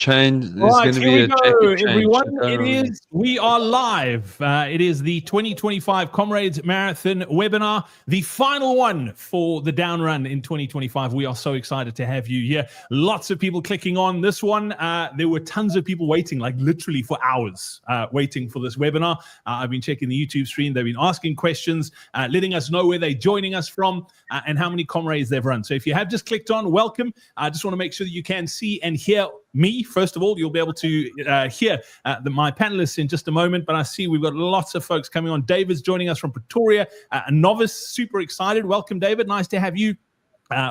Change. All There's right, going to here be we a go, jacket change. everyone. We are live. It is the 2025 Comrades Marathon webinar, the final one for the down run in 2025. We are so excited to have you here. Lots of people clicking on this one. There were tons of people waiting, like literally for hours, waiting for this webinar. I've been checking the YouTube stream. They've been asking questions, letting us know where they're joining us from and how many Comrades they've run. So if you have just clicked on, welcome. I just want to make sure that you can see and hear me. First of all, you'll be able to hear my panelists in just a moment, but I see we've got lots of folks coming on. David's joining us from Pretoria, a novice, super excited. Welcome, David. Nice to have you.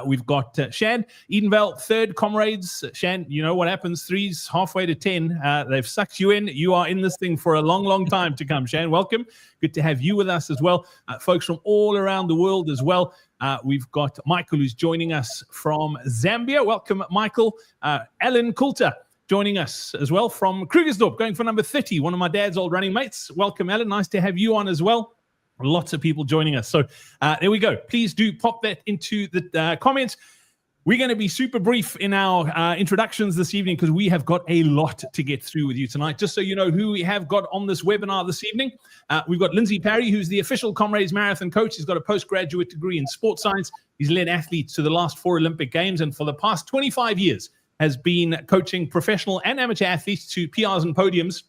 We've got Shan Edenvale, third Comrades. Shan, you know what happens, three's halfway to 10. They've sucked you in. You are in this thing for a long, long time to come. Shan, welcome. Good to have you with us as well. Folks from all around the world as well. We've got Michael, who's joining us from Zambia. Welcome, Michael. Alan Coulter joining us as well from Krugersdorp, going for number 30, one of my dad's old running mates. Welcome, Alan. Nice to have you on as well. Lots of people joining us. So there we go. Please do pop that into the comments. We're going to be super brief in our introductions this evening because we have got a lot to get through with you tonight. Just so you know who we have got on this webinar this evening, we've got Lindsay Parry, who's the official Comrades Marathon coach. He's got a postgraduate degree in sports science. He's led athletes to the last 4 Olympic Games, and for the past 25 years has been coaching professional and amateur athletes to PRs and podiums,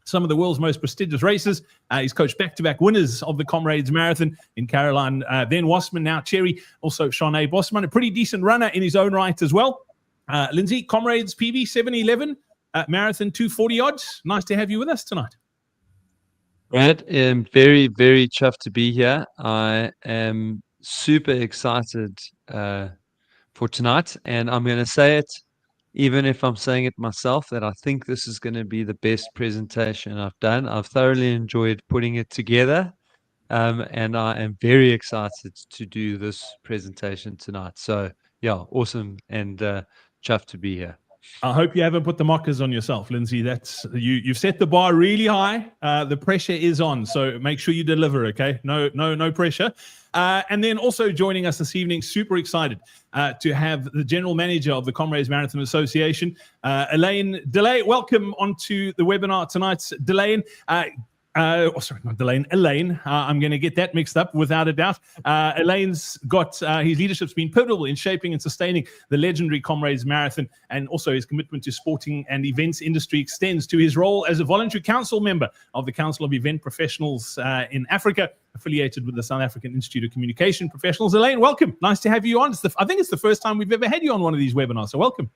some of the world's most prestigious races. He's coached back-to-back winners of the Comrades Marathon in Caroline Van Wasserman, now Cherry, also Shanae Bosman, a pretty decent runner in his own right as well. Lindsay, Comrades PB 711, Marathon 240 odds. Nice to have you with us tonight. Brad, I'm very, very chuffed to be here. I am super excited for tonight, and I'm going to say it, even if I'm saying it myself, that I think this is going to be the best presentation I've done. I've thoroughly enjoyed putting it together, and I am very excited to do this presentation tonight. So, yeah, awesome, and chuffed to be here. I hope you haven't put the mockers on yourself, Lindsay. That's you've set the bar really high. The pressure is on, so make sure you deliver. Okay, no pressure. And then also joining us this evening, super excited to have the general manager of the Comrades Marathon Association, Elaine Delay. Welcome onto the webinar tonight, Delane. Sorry, not Delane, Elaine. I'm going to get that mixed up without a doubt. Elaine's got his leadership's been pivotal in shaping and sustaining the legendary Comrades Marathon, and also his commitment to sporting and events industry extends to his role as a voluntary council member of the Council of Event Professionals in Africa, affiliated with the South African Institute of Communication Professionals. Elaine, welcome. Nice to have you on. I think it's the first time we've ever had you on one of these webinars, so welcome.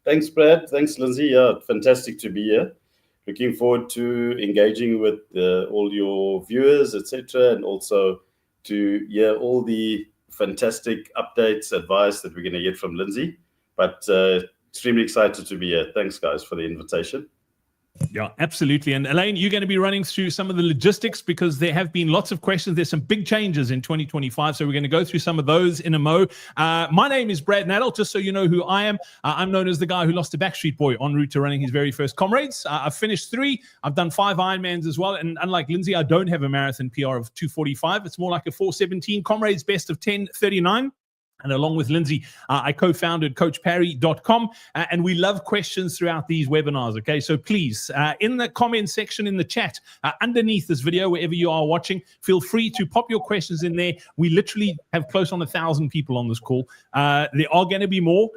Thanks, Brad. Thanks, Lindsay. Yeah, fantastic to be here. Looking forward to engaging with all your viewers, etc., and also to hear all the fantastic updates, advice that we're going to get from Lindsay. But extremely excited to be here. Thanks, guys, for the invitation. Yeah, absolutely. And Elaine, you're going to be running through some of the logistics because there have been lots of questions. There's some big changes in 2025. So we're going to go through some of those in a mo. My name is Brad Nadel, just so you know who I am. I'm known as the guy who lost a Backstreet Boy en route to running his very first Comrades. I've finished 3. I've done 5 Ironmans as well. And unlike Lindsay, I don't have a marathon PR of 2:45. It's more like a 4:17. Comrades best of 10:39. And along with Lindsay, I co-founded CoachParry.com, and we love questions throughout these webinars, okay? So please, in the comment section in the chat, underneath this video, wherever you are watching, feel free to pop your questions in there. We literally have close on 1,000 people on this call. There are going to be more,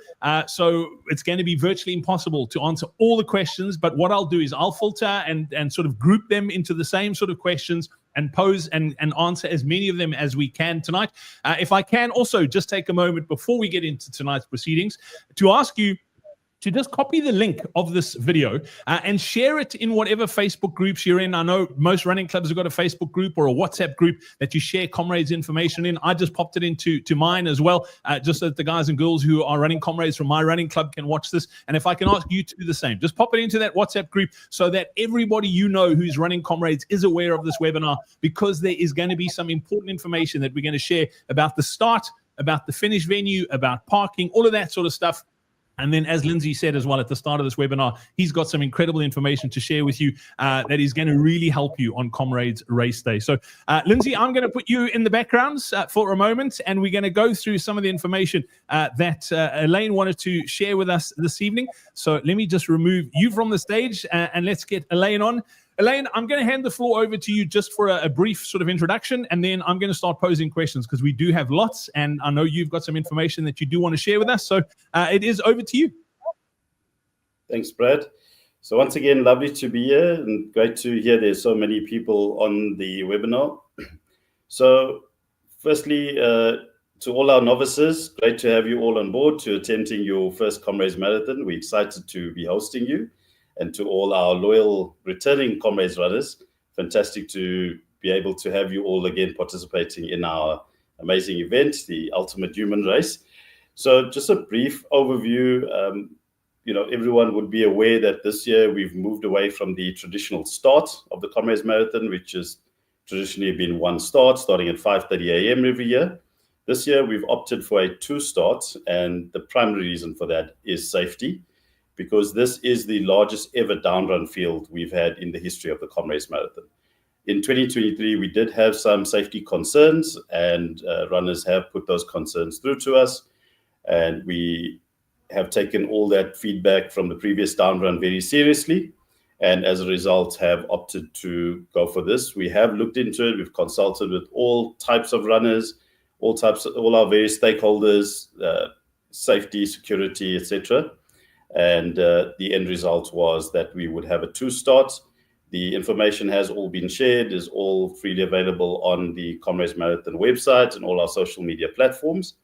so it's going to be virtually impossible to answer all the questions, but what I'll do is I'll filter and sort of group them into the same sort of questions and pose and answer as many of them as we can tonight. If I can also just take a moment before we get into tonight's proceedings to ask you to just copy the link of this video and share it in whatever Facebook groups you're in. I know most running clubs have got a Facebook group or a WhatsApp group that you share Comrades information in. I just popped it into mine as well, just so that the guys and girls who are running Comrades from my running club can watch this. And if I can ask you to do the same, just pop it into that WhatsApp group so that everybody you know who's running Comrades is aware of this webinar, because there is going to be some important information that we're going to share about the start, about the finish venue, about parking, all of that sort of stuff. And then, as Lindsay said as well at the start of this webinar, he's got some incredible information to share with you that is going to really help you on Comrades Race Day. So, Lindsay, I'm going to put you in the backgrounds for a moment, and we're going to go through some of the information that Elaine wanted to share with us this evening. So let me just remove you from the stage, and let's get Elaine on. Elaine, I'm going to hand the floor over to you just for a brief sort of introduction, and then I'm going to start posing questions because we do have lots, and I know you've got some information that you do want to share with us. So it is over to you. Thanks, Brad. So once again, lovely to be here and great to hear there's so many people on the webinar. So firstly, to all our novices, great to have you all on board to attempting your first Comrades Marathon. We're excited to be hosting you. And to all our loyal returning Comrades runners, fantastic to be able to have you all again participating in our amazing event, the Ultimate Human Race. So just a brief overview. Everyone would be aware that this year we've moved away from the traditional start of the Comrades Marathon, which has traditionally been one start, starting at 5:30 a.m. every year. This year we've opted for a 2 start, and the primary reason for that is safety, because this is the largest ever down run field we've had in the history of the Comrades Marathon. In 2023, we did have some safety concerns, and runners have put those concerns through to us. And we have taken all that feedback from the previous down run very seriously. And as a result, have opted to go for this. We have looked into it. We've consulted with all types of runners, all our various stakeholders, safety, security, etc. And the end result was that we would have a 2 start. The information has all been shared, is all freely available on the Comrades Marathon website and all our social media platforms.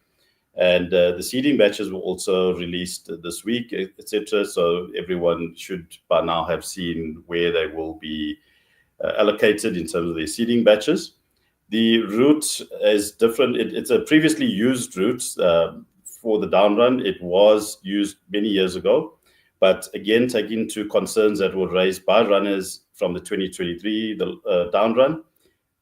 And the seeding batches were also released this week, etc. So everyone should by now have seen where they will be allocated in terms of their seeding batches. The route is different. It's a previously used route for the down run. It was used many years ago, but again, taking into concerns that were raised by runners from the 2023 down run,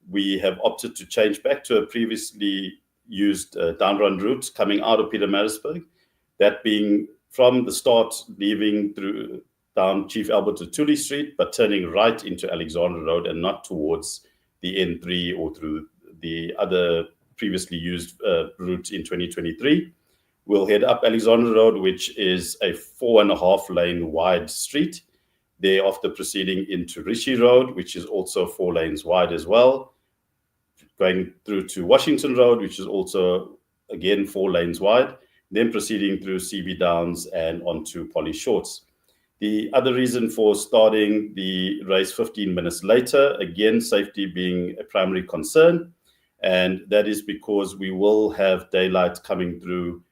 we have opted to change back to a previously used down run route coming out of Pietermaritzburg, that being from the start, leaving through down Chief Albert to Tuli Street, but turning right into Alexander Road and not towards the N3 or through the other previously used route in 2023. We'll head up Alexander Road, which is a 4.5 lane wide street. Thereafter proceeding into Rishi Road, which is also 4 lanes wide as well. Going through to Washington Road, which is also, again, 4 lanes wide. Then proceeding through CB Downs and onto Polly Shorts. The other reason for starting the race 15 minutes later, again, safety being a primary concern. And that is because we will have daylight coming through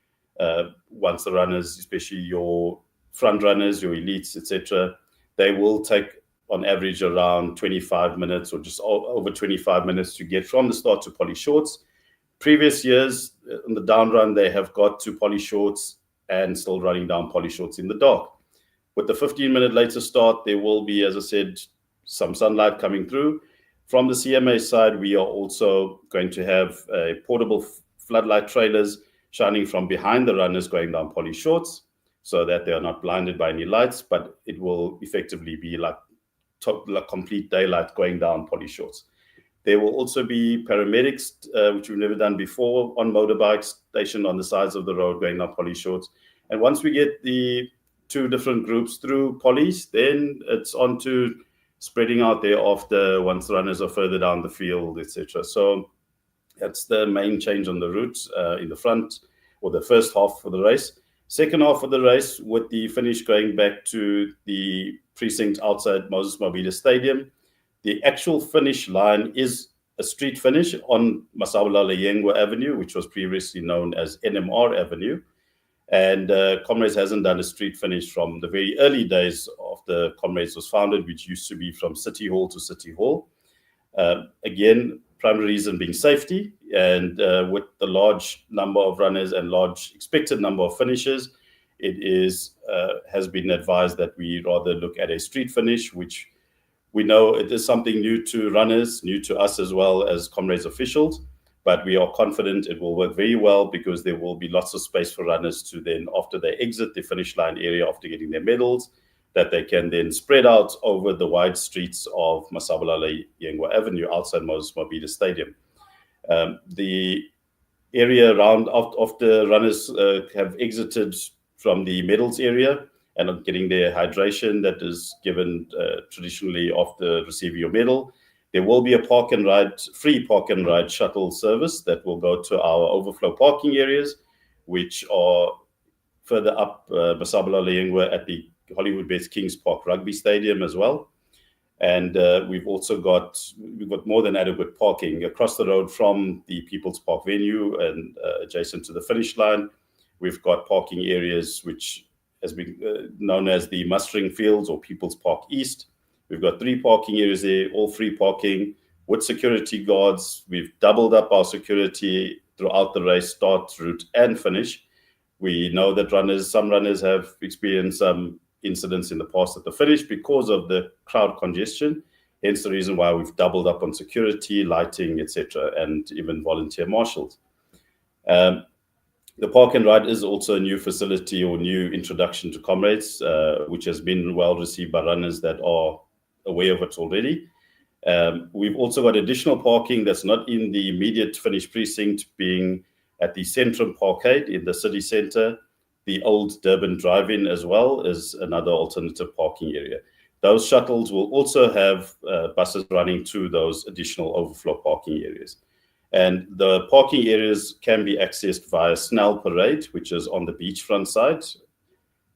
once the runners, especially your front runners, your elites, etc., they will take on average around 25 minutes or just over 25 minutes to get from the start to Polly Shorts. Previous years on the down run, they have got to Polly Shorts and still running down Polly Shorts in the dark. With the 15-minute later start, there will be, as I said, some sunlight coming through. From the CMA side, we are also going to have portable floodlight trailers shining from behind the runners going down Polly Shorts so that they are not blinded by any lights, but it will effectively be like complete daylight going down Polly Shorts. There will also be paramedics, which we've never done before, on motorbikes stationed on the sides of the road going down Polly Shorts. And once we get the 2 different groups through Polly's, then it's on to spreading out thereafter once the runners are further down the field, etc. So that's the main change on the route in the front, or the first half of the race. Second half of the race, with the finish going back to the precinct outside Moses Mabhida Stadium. The actual finish line is a street finish on Masabulala Yengwa Avenue, which was previously known as NMR Avenue. And Comrades hasn't done a street finish from the very early days of the Comrades was founded, which used to be from City Hall to City Hall. Again, primary reason being safety, and with the large number of runners and large expected number of finishers, it is has been advised that we rather look at a street finish, which we know it is something new to runners, new to us as well as Comrades officials, but we are confident it will work very well because there will be lots of space for runners to then, after they exit the finish line area after getting their medals, that they can then spread out over the wide streets of Masabalala Yengwa Avenue outside Moses Mabhida Stadium. The area around after runners have exited from the medals area and are getting their hydration that is given traditionally after receiving your medal, there will be a free park and ride shuttle service that will go to our overflow parking areas, which are further up Masabalala Yengwa at the Hollywood Bets Kings Park Rugby Stadium as well. And we've got more than adequate parking across the road from the People's Park venue and adjacent to the finish line. We've got parking areas which has been known as the mustering fields or People's Park East. We've got 3 parking areas there, all free parking with security guards. We've doubled up our security throughout the race, start, route, and finish. We know that some runners have experienced some incidents in the past at the finish because of the crowd congestion. Hence the reason why we've doubled up on security, lighting, etc., and even volunteer marshals. The park and ride is also a new facility or new introduction to Comrades, which has been well received by runners that are aware of it already. We've also got additional parking that's not in the immediate finish precinct, being at the Centrum Parkade in the city centre. The old Durban drive-in as well is another alternative parking area. Those shuttles will also have buses running to those additional overflow parking areas. And the parking areas can be accessed via Snell Parade, which is on the beachfront side.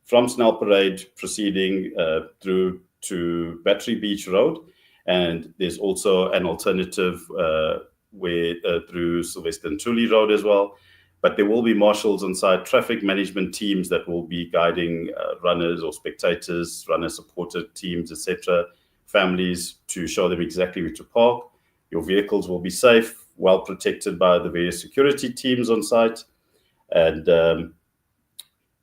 From Snell Parade, proceeding through to Battery Beach Road. And there's also an alternative way through Sylvester Ntuli Road as well. But there will be marshals on site, traffic management teams that will be guiding runners or spectators, runner-supported teams, etc., families, to show them exactly where to park. Your vehicles will be safe, well protected by the various security teams on site. And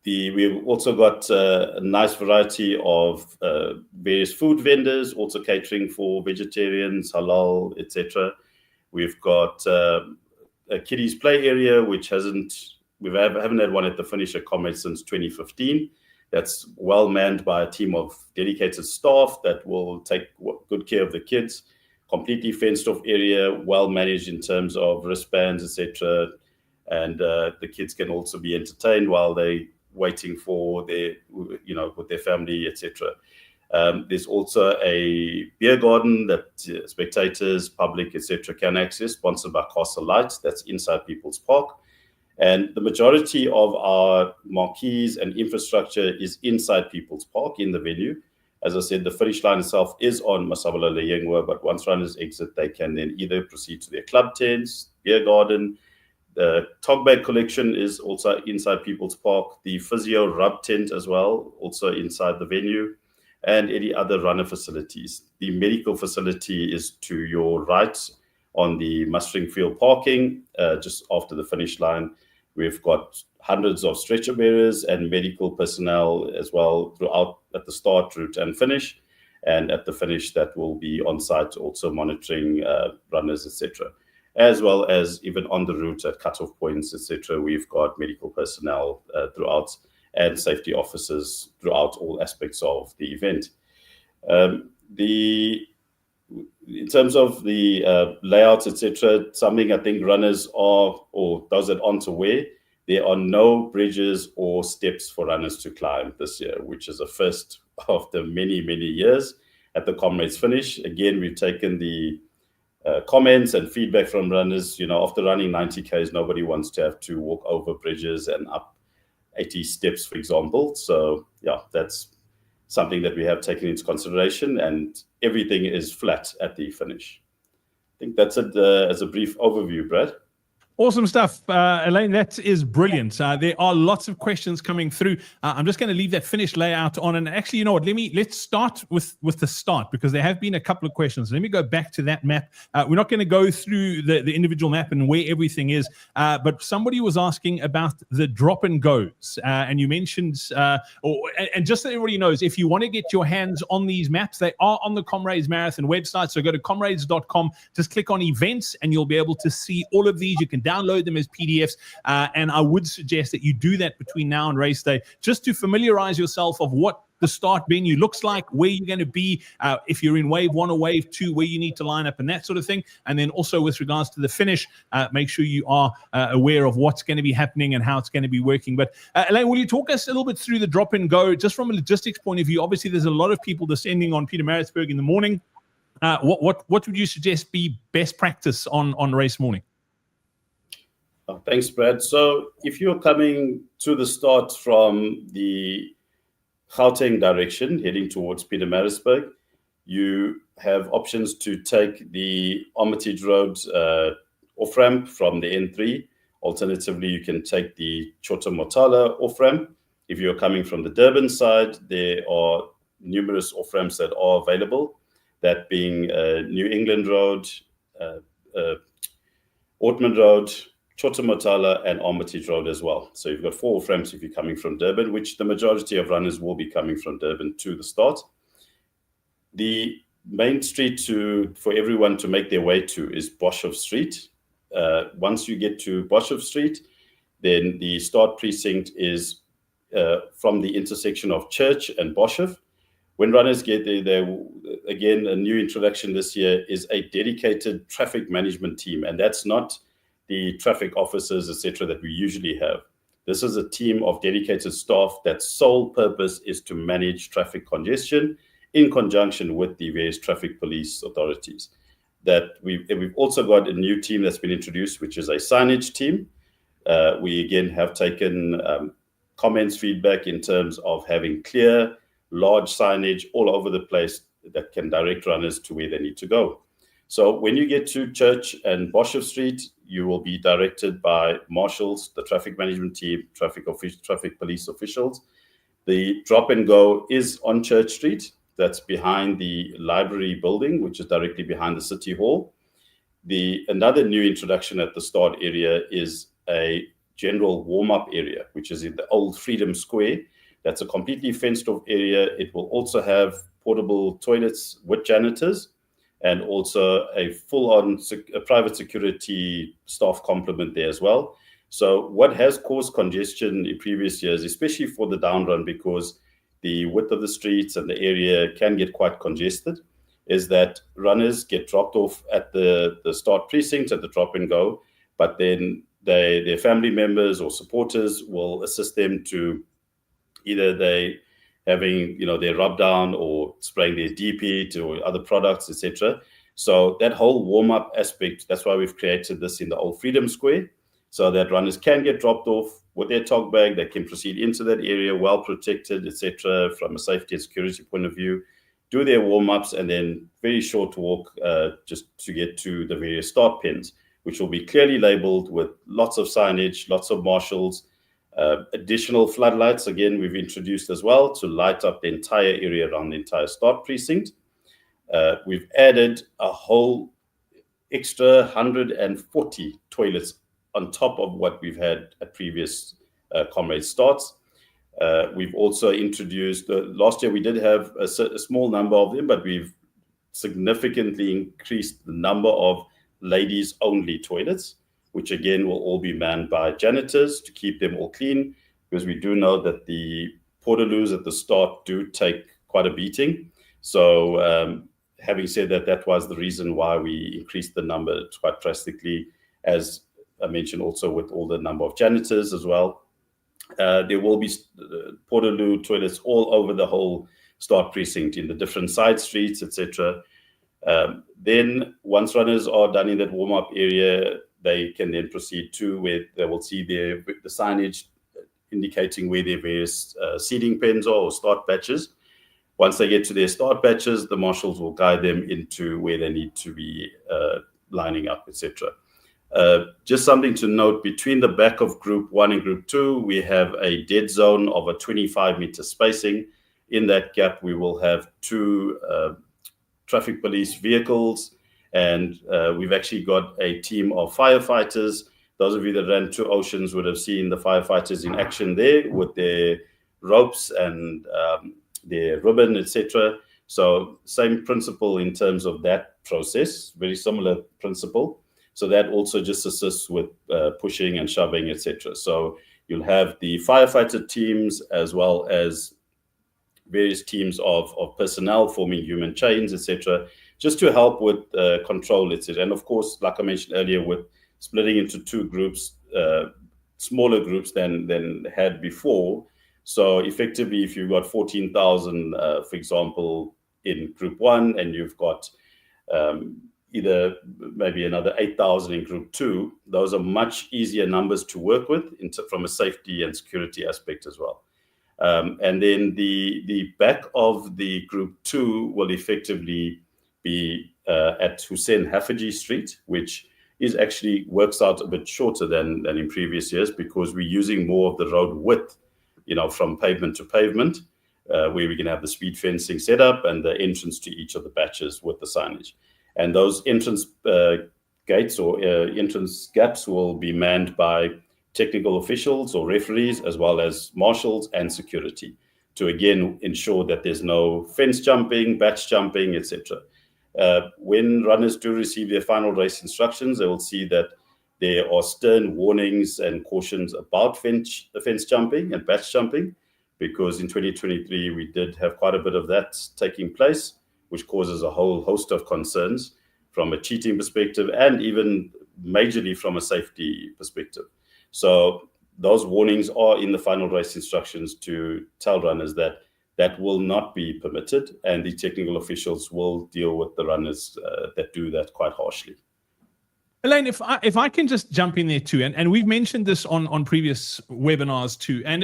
we've also got a nice variety of various food vendors, also catering for vegetarians, halal, etc. We've got a kiddies play area, which haven't had one at the finish at Comrades since 2015. That's well manned by a team of dedicated staff that will take good care of the kids. Completely fenced off area, well managed in terms of wristbands, etc. And the kids can also be entertained while they waiting for their, with their family, etc. There's also a beer garden that spectators, public, etc. can access, sponsored by Castle Lights. That's inside People's Park. And the majority of our marquees and infrastructure is inside People's Park in the venue. As I said, the finish line itself is on Masabalala Yengwa, but once runners exit, they can then either proceed to their club tents, beer garden. The Tog Bag collection is also inside People's Park. The physio rub tent as well, also inside the venue, and any other runner facilities. The medical facility is to your right on the mustering field parking, just after the finish line. We've got hundreds of stretcher bearers and medical personnel as well throughout at the start, route, and finish. And at the finish, that will be on site, also monitoring runners, etc. As well as even on the route at cutoff points, etc. We've got medical personnel throughout and safety officers throughout all aspects of the event. In terms of the layouts, etc., something I think runners are, or those that aren't aware, there are no bridges or steps for runners to climb this year, which is a first after many, many years at the Comrades finish. Again, we've taken the comments and feedback from runners. After running 90 Ks, nobody wants to have to walk over bridges and up 80 steps, for example. So, yeah, that's something that we have taken into consideration, and everything is flat at the finish. I think that's it as a brief overview, Brad. Awesome stuff, Elaine. That is brilliant. There are lots of questions coming through. I'm just going to leave that finished layout on. And actually, you know what? Let's start with the start, because there have been a couple of questions. Let me go back to that map. We're not going to go through the individual map and where everything is, but somebody was asking about the drop and goes, and you mentioned, and just so everybody knows, if you want to get your hands on these maps, they are on the Comrades Marathon website. So go to comrades.com, just click on events, and you'll be able to see all of these. You can download them as PDFs, and I would suggest that you do that between now and race day, just to familiarize yourself of what the start venue looks like, where you're going to be, if you're in wave 1 or wave 2, where you need to line up and that sort of thing. And then also with regards to the finish, make sure you are aware of what's going to be happening and how it's going to be working. But Elaine, will you talk us a little bit through the drop and go, just from a logistics point of view? Obviously, there's a lot of people descending on Pietermaritzburg in the morning. What would you suggest be best practice on race morning? Thanks, Brad. So if you're coming to the start from the Gauteng direction, heading towards Pietermaritzburg, you have options to take the Armitage Road off-ramp from the N3. Alternatively, you can take the Chota-Motala off-ramp. If you're coming from the Durban side, there are numerous off-ramps that are available, that being New England Road, Ortman Road, Chota-Motala, and Armitage Road as well. So you've got 4 off-ramps if you're coming from Durban, which the majority of runners will be coming from Durban to the start. The main street for everyone to make their way to is Boshoff Street. Once you get to Boshoff Street, then the start precinct is from the intersection of Church and Boshoff. When runners get there, again, a new introduction this year is a dedicated traffic management team, and that's not the traffic officers, etc., that we usually have. This is a team of dedicated staff that sole purpose is to manage traffic congestion in conjunction with the various traffic police authorities. That we've also got a new team that's been introduced, which is a signage team. We again have taken comments, feedback in terms of having clear, large signage all over the place that can direct runners to where they need to go. So when you get to Church and Boshoff Street, you will be directed by marshals, the traffic management team, traffic police officials. The drop and go is on Church Street. That's behind the library building, which is directly behind the City Hall. Another new introduction at the start area is a general warm-up area, which is in the old Freedom Square. That's a completely fenced-off area. It will also have portable toilets with janitors, and also a full-on private security staff complement there as well. So what has caused congestion in previous years, especially for the down run, because the width of the streets and the area can get quite congested, is that runners get dropped off at the start precinct at the drop and go, but then their family members or supporters will assist them to either having their rub down or spraying their DP or other products, etc. So that whole warm-up aspect, that's why we've created this in the old Freedom Square, so that runners can get dropped off with their tog bag. They can proceed into that area well protected, etc., from a safety and security point of view, do their warm-ups, and then very short walk just to get to the various start pins, which will be clearly labeled with lots of signage, lots of marshals. Additional floodlights, again, we've introduced as well to light up the entire area around the entire start precinct. We've added a whole extra 140 toilets on top of what we've had at previous Comrades starts. We've also introduced, last year we did have a small number of them, but we've significantly increased the number of ladies-only toilets, which again will all be manned by janitors to keep them all clean, because we do know that the portaloos at the start do take quite a beating. So having said that, that was the reason why we increased the number quite drastically, as I mentioned, also with all the number of janitors as well. There will be portaloo toilets all over the whole start precinct in the different side streets, etc. Then once runners are done in that warm-up area, they can then proceed to where they will see the signage indicating where their various seating pens are or start batches. Once they get to their start batches, the marshals will guide them into where they need to be lining up, etc. Just something to note, between the back of Group 1 and Group 2, we have a dead zone of a 25-meter spacing. In that gap, we will have 2 traffic police vehicles, and we've actually got a team of firefighters. Those of you that ran 2 Oceans would have seen the firefighters in action there with their ropes and their ribbon, etc. So same principle in terms of that process, very similar principle. So that also just assists with pushing and shoving, etc. So you'll have the firefighter teams as well as various teams of personnel forming human chains, etc., just to help with control, etc. And of course, like I mentioned earlier, with splitting into 2 groups, smaller groups than had before. So effectively, if you've got 14,000, for example, in Group 1, and you've got either maybe another 8,000 in Group 2, those are much easier numbers to work with from a safety and security aspect as well. And then the back of the Group 2 will effectively be at Hussein Hafaji Street, which is actually works out a bit shorter than in previous years, because we're using more of the road width, from pavement to pavement, where we can have the speed fencing set up and the entrance to each of the batches with the signage. And those entrance gates or entrance gaps will be manned by technical officials or referees, as well as marshals and security, to again ensure that there's no fence jumping, batch jumping, etc. When runners do receive their final race instructions, they will see that there are stern warnings and cautions about fence jumping and batch jumping, because in 2023 we did have quite a bit of that taking place, which causes a whole host of concerns from a cheating perspective and even majorly from a safety perspective. So those warnings are in the final race instructions to tell runners that will not be permitted, and the technical officials will deal with the runners that do that quite harshly. Elaine, if I can just jump in there too, and we've mentioned this on previous webinars too, and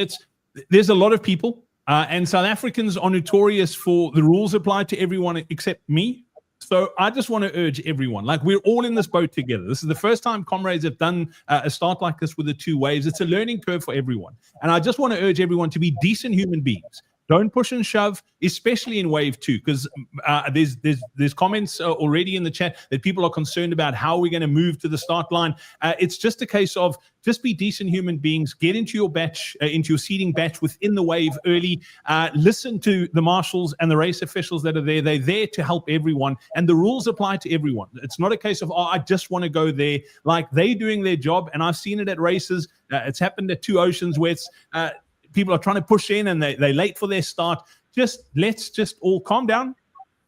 there's a lot of people, and South Africans are notorious for the rules applied to everyone except me. So I just want to urge everyone, like, we're all in this boat together. This is the first time Comrades have done a start like this with the 2 waves. It's a learning curve for everyone. And I just want to urge everyone to be decent human beings. Don't push and shove, especially in wave 2, because there's comments already in the chat that people are concerned about how we're going to move to the start line. It's just a case of just be decent human beings, get into your batch, into your seating batch within the wave early, listen to the marshals and the race officials that are there. They're there to help everyone, and the rules apply to everyone. It's not a case of, I just want to go there. Like, they're doing their job, and I've seen it at races. It's happened at 2 Oceans where it's people are trying to push in and they're late for their start. Let's just all calm down.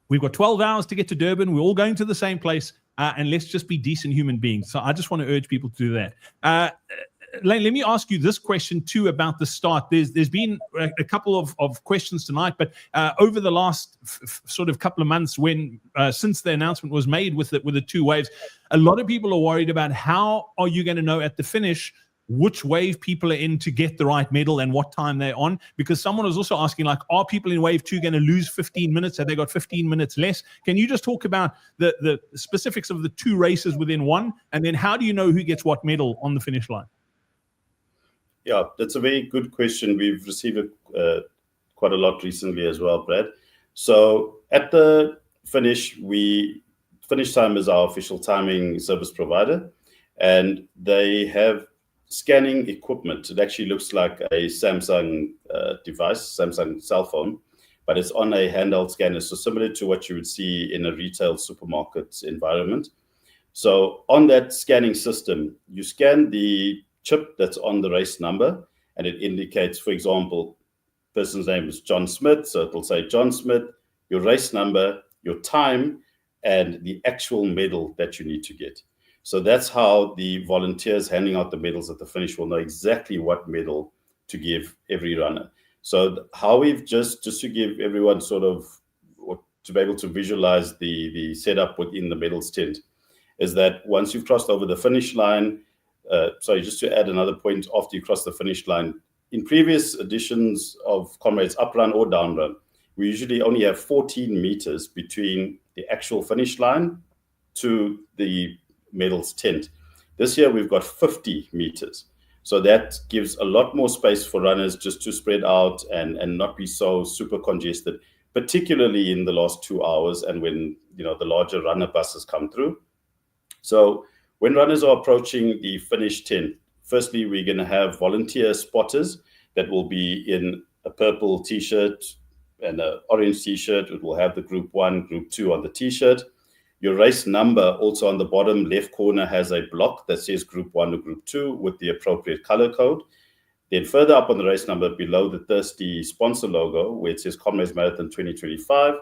We've got 12 hours to get to Durban. We're all going to the same place, and let's just be decent human beings. So I just want to urge people to do that. Lane, let me ask you this question too about the start. There's been a couple of questions tonight, but over the last sort of couple of months, since the announcement was made with the 2 waves, a lot of people are worried about how are you going to know at the finish which wave people are in to get the right medal and what time they're on, because someone was also asking, like, are people in wave 2 going to lose 15 minutes? Have they got 15 minutes less? Can you just talk about the specifics of the 2 races within one, and then how do you know who gets what medal on the finish line? Yeah, that's a very good question. We've received it quite a lot recently as well, Brad. So at the finish time is our official timing service provider, and they have scanning equipment. It actually looks like a Samsung device, Samsung cell phone, but it's on a handheld scanner, so similar to what you would see in a retail supermarket environment. So on that scanning system, you scan the chip that's on the race number, and it indicates, for example, person's name is John Smith, so it'll say John Smith, your race number, your time, and the actual medal that you need to get. So that's how the volunteers handing out the medals at the finish will know exactly what medal to give every runner. So how we've just to give everyone sort of, or to be able to visualize the setup within the medals tent, is that once you've crossed over the finish line, sorry, just to add another point, after you cross the finish line, in previous editions of Comrades Up Run or Down Run, we usually only have 14 meters between the actual finish line to the medals tent. This year we've got 50 meters. So that gives a lot more space for runners just to spread out and not be so super congested, particularly in the last 2 hours and when the larger runner buses come through. So when runners are approaching the finish tent, firstly, we're going to have volunteer spotters that will be in a purple t-shirt and an orange t-shirt. It will have the group 1, group 2 on the t-shirt. Your race number also on the bottom left corner has a block that says group 1 or group 2 with the appropriate color code. Then further up on the race number below the Thirsty sponsor logo, where it says Comrades Marathon 2025,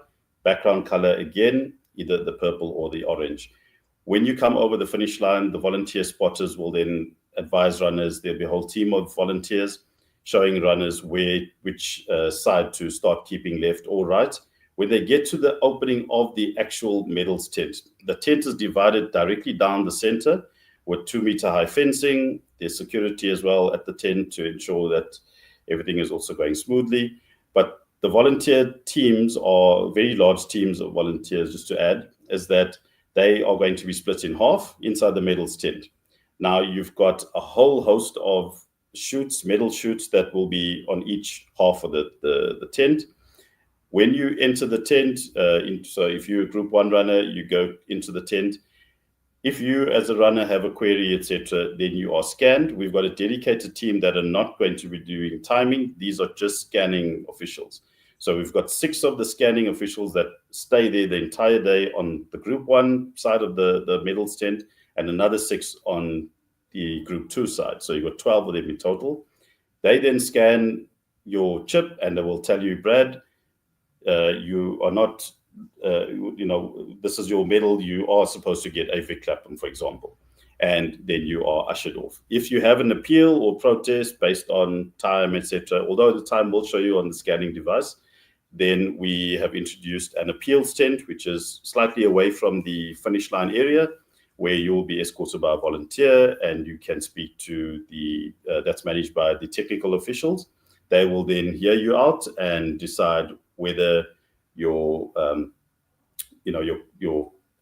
background color again, either the purple or the orange. When you come over the finish line, the volunteer spotters will then advise runners. There'll be a whole team of volunteers showing runners which side to start keeping, left or right. When they get to the opening of the actual medals tent, the tent is divided directly down the center with 2-meter high fencing. There's security as well at the tent to ensure that everything is also going smoothly. But the volunteer teams are very large teams of volunteers, just to add, is that they are going to be split in half inside the medals tent. Now you've got a whole host of medal chutes that will be on each half of the tent. When you enter the tent, so if you're a group 1 runner, you go into the tent. If you as a runner have a query, etc., then you are scanned. We've got a dedicated team that are not going to be doing timing. These are just scanning officials. So we've got 6 of the scanning officials that stay there the entire day on the group 1 side of the medals tent and another 6 on the group 2 side. So you've got 12 of them in total. They then scan your chip and they will tell you, Brad, you are not, this is your medal. You are supposed to get a Vic Clapham, for example. And then you are ushered off. If you have an appeal or protest based on time, etc., although the time will show you on the scanning device, then we have introduced an appeals tent, which is slightly away from the finish line area, where you will be escorted by a volunteer and you can speak to that's managed by the technical officials. They will then hear you out and decide whether your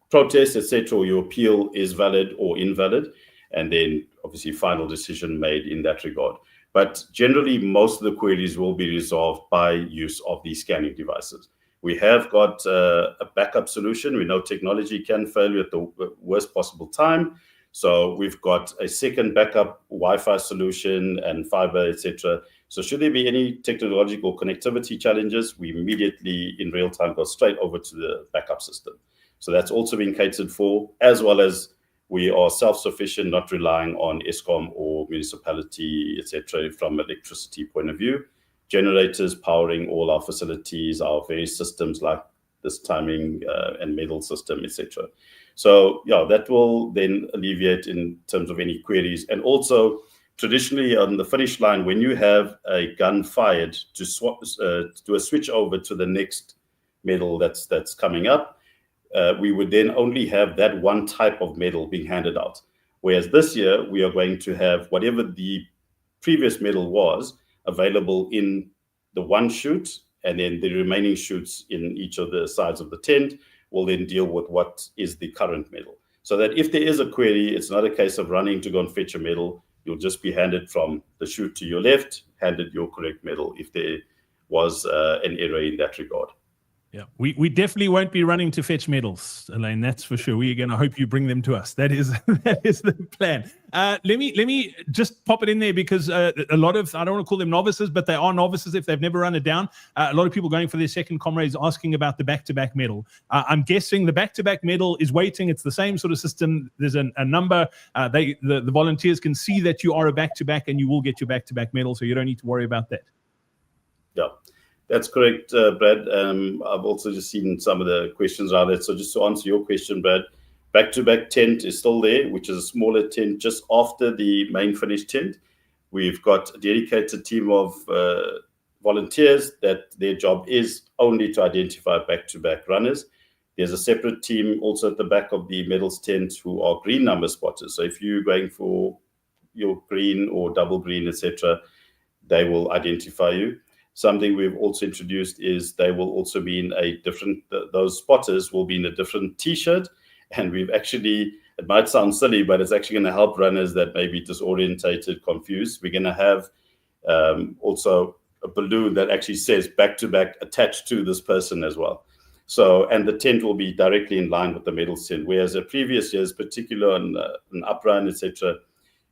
protest, etc., or your appeal is valid or invalid, and then obviously final decision made in that regard. But generally, most of the queries will be resolved by use of these scanning devices. We have got a backup solution. We know technology can fail at the worst possible time. So we've got a second backup Wi-Fi solution and fiber, etc. So should there be any technological connectivity challenges, we immediately in real time go straight over to the backup system. So that's also been catered for, as well as we are self-sufficient, not relying on Eskom or municipality, etc. from an electricity point of view. Generators powering all our facilities, our various systems like this timing and medal system, etc. So yeah, that will then alleviate in terms of any queries. And also, traditionally on the finish line, when you have a gun fired to do a switch over to the next medal that's coming up, we would then only have that one type of medal being handed out. Whereas this year, we are going to have whatever the previous medal was available in the one chute, and then the remaining chutes in each of the sides of the tent will then deal with what is the current medal. So that if there is a query, it's not a case of running to go and fetch a medal. You'll just be handed from the chute to your left, handed your correct medal if there was an error in that regard. Yeah, we definitely won't be running to fetch medals, Elaine. That's for sure. We're going to hope you bring them to us. That is the plan. Let me just pop it in there because a lot of, I don't want to call them novices, but they are novices if they've never run it down. A lot of people going for their second Comrades asking about the back-to-back medal. I'm guessing the back-to-back medal is waiting. It's the same sort of system. There's a number. The volunteers can see that you are a back-to-back and you will get your back-to-back medal, so you don't need to worry about that. Yeah. That's correct, Brad. I've also just seen some of the questions around it. So just to answer your question, Brad, back-to-back tent is still there, which is a smaller tent just after the main finish tent. We've got a dedicated team of volunteers that their job is only to identify back-to-back runners. There's a separate team also at the back of the medals tent who are green number spotters. So if you're going for your green or double green, etc., they will identify you. Something we've also introduced is they will also be in a different, those spotters will be in a different t-shirt. And we've actually it might sound silly, but it's actually going to help runners that may be disorientated, confused. We're going to have also a balloon that actually says back-to-back attached to this person as well. So, and the tent will be directly in line with the medal tent, whereas the previous years, particularly on an up run, etc.,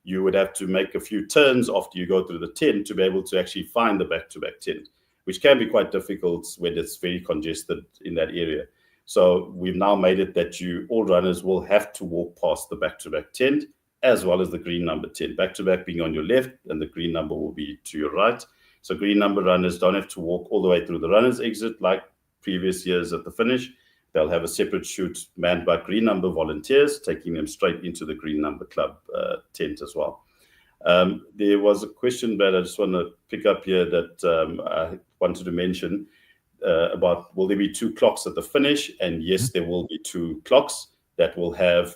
you would have to make a few turns after you go through the tent to be able to actually find the back-to-back tent, which can be quite difficult when it's very congested in that area. So we've now made it that all runners will have to walk past the back-to-back tent as well as the green number tent, back-to-back being on your left and the green number will be to your right. So green number runners don't have to walk all the way through the runner's exit like previous years at the finish. They'll have a separate chute manned by green number volunteers, taking them straight into the green number club tent as well. There was a question, Brad, I just want to pick up here that I wanted to mention about, will there be 2 clocks at the finish? And yes, there will be 2 clocks that will have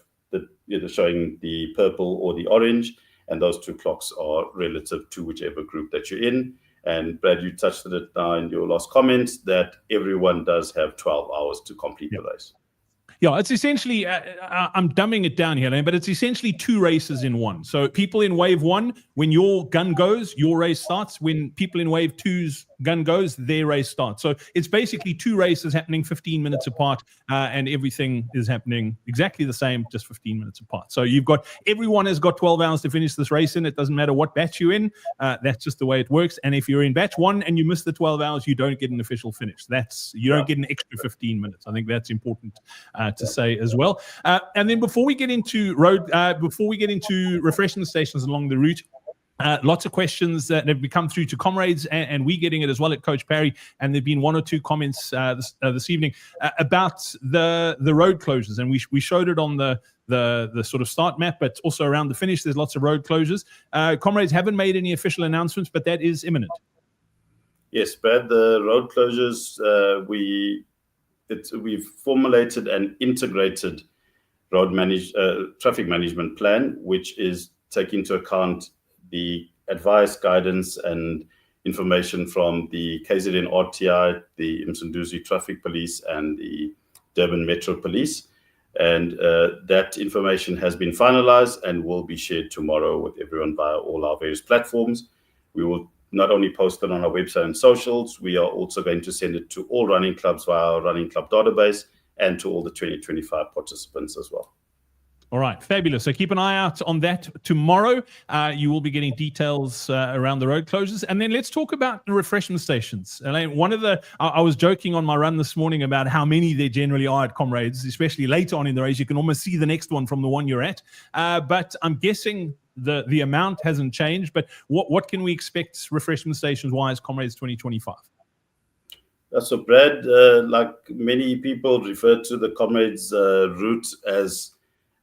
showing the purple or the orange, and those 2 clocks are relative to whichever group that you're in. And Brad, you touched on it now in your last comment that everyone does have 12 hours to complete the race. Yeah, it's essentially, I'm dumbing it down here, but it's essentially 2 races in one. So people in wave 1, when your gun goes, your race starts. When people in wave 2's gun goes, their race starts. So it's basically 2 races happening 15 minutes apart, and everything is happening exactly the same, just 15 minutes apart. So everyone has got 12 hours to finish this race in. It doesn't matter what batch you're in. That's just the way it works. And if you're in batch 1 and you miss the 12 hours, you don't get an official finish. You don't get an extra 15 minutes. I think that's important to say as well. And then before we get into refreshment stations along the route, lots of questions that have come through to Comrades, and we're getting it as well at Coach Parry. And there've been 1 or 2 comments this evening about the road closures, and we showed it on the sort of start map, but also around the finish. There's lots of road closures. Comrades haven't made any official announcements, but that is imminent. Yes, Brad. The road closures we've formulated an integrated traffic management plan, which is taking into account the advice, guidance, and information from the KZN RTI, the Msunduzi Traffic Police, and the Durban Metro Police. And that information has been finalized and will be shared tomorrow with everyone via all our various platforms. We will not only post it on our website and socials, we are also going to send it to all running clubs via our running club database and to all the 2025 participants as well. All right, fabulous. So keep an eye out on that tomorrow. You will be getting details around the road closures. And then let's talk about the refreshment stations. Elaine, I was joking on my run this morning about how many there generally are at Comrades, especially later on in the race. You can almost see the next one from the one you're at. But I'm guessing the amount hasn't changed. But what can we expect refreshment stations-wise, Comrades 2025? So Brad, like many people refer to the Comrades route as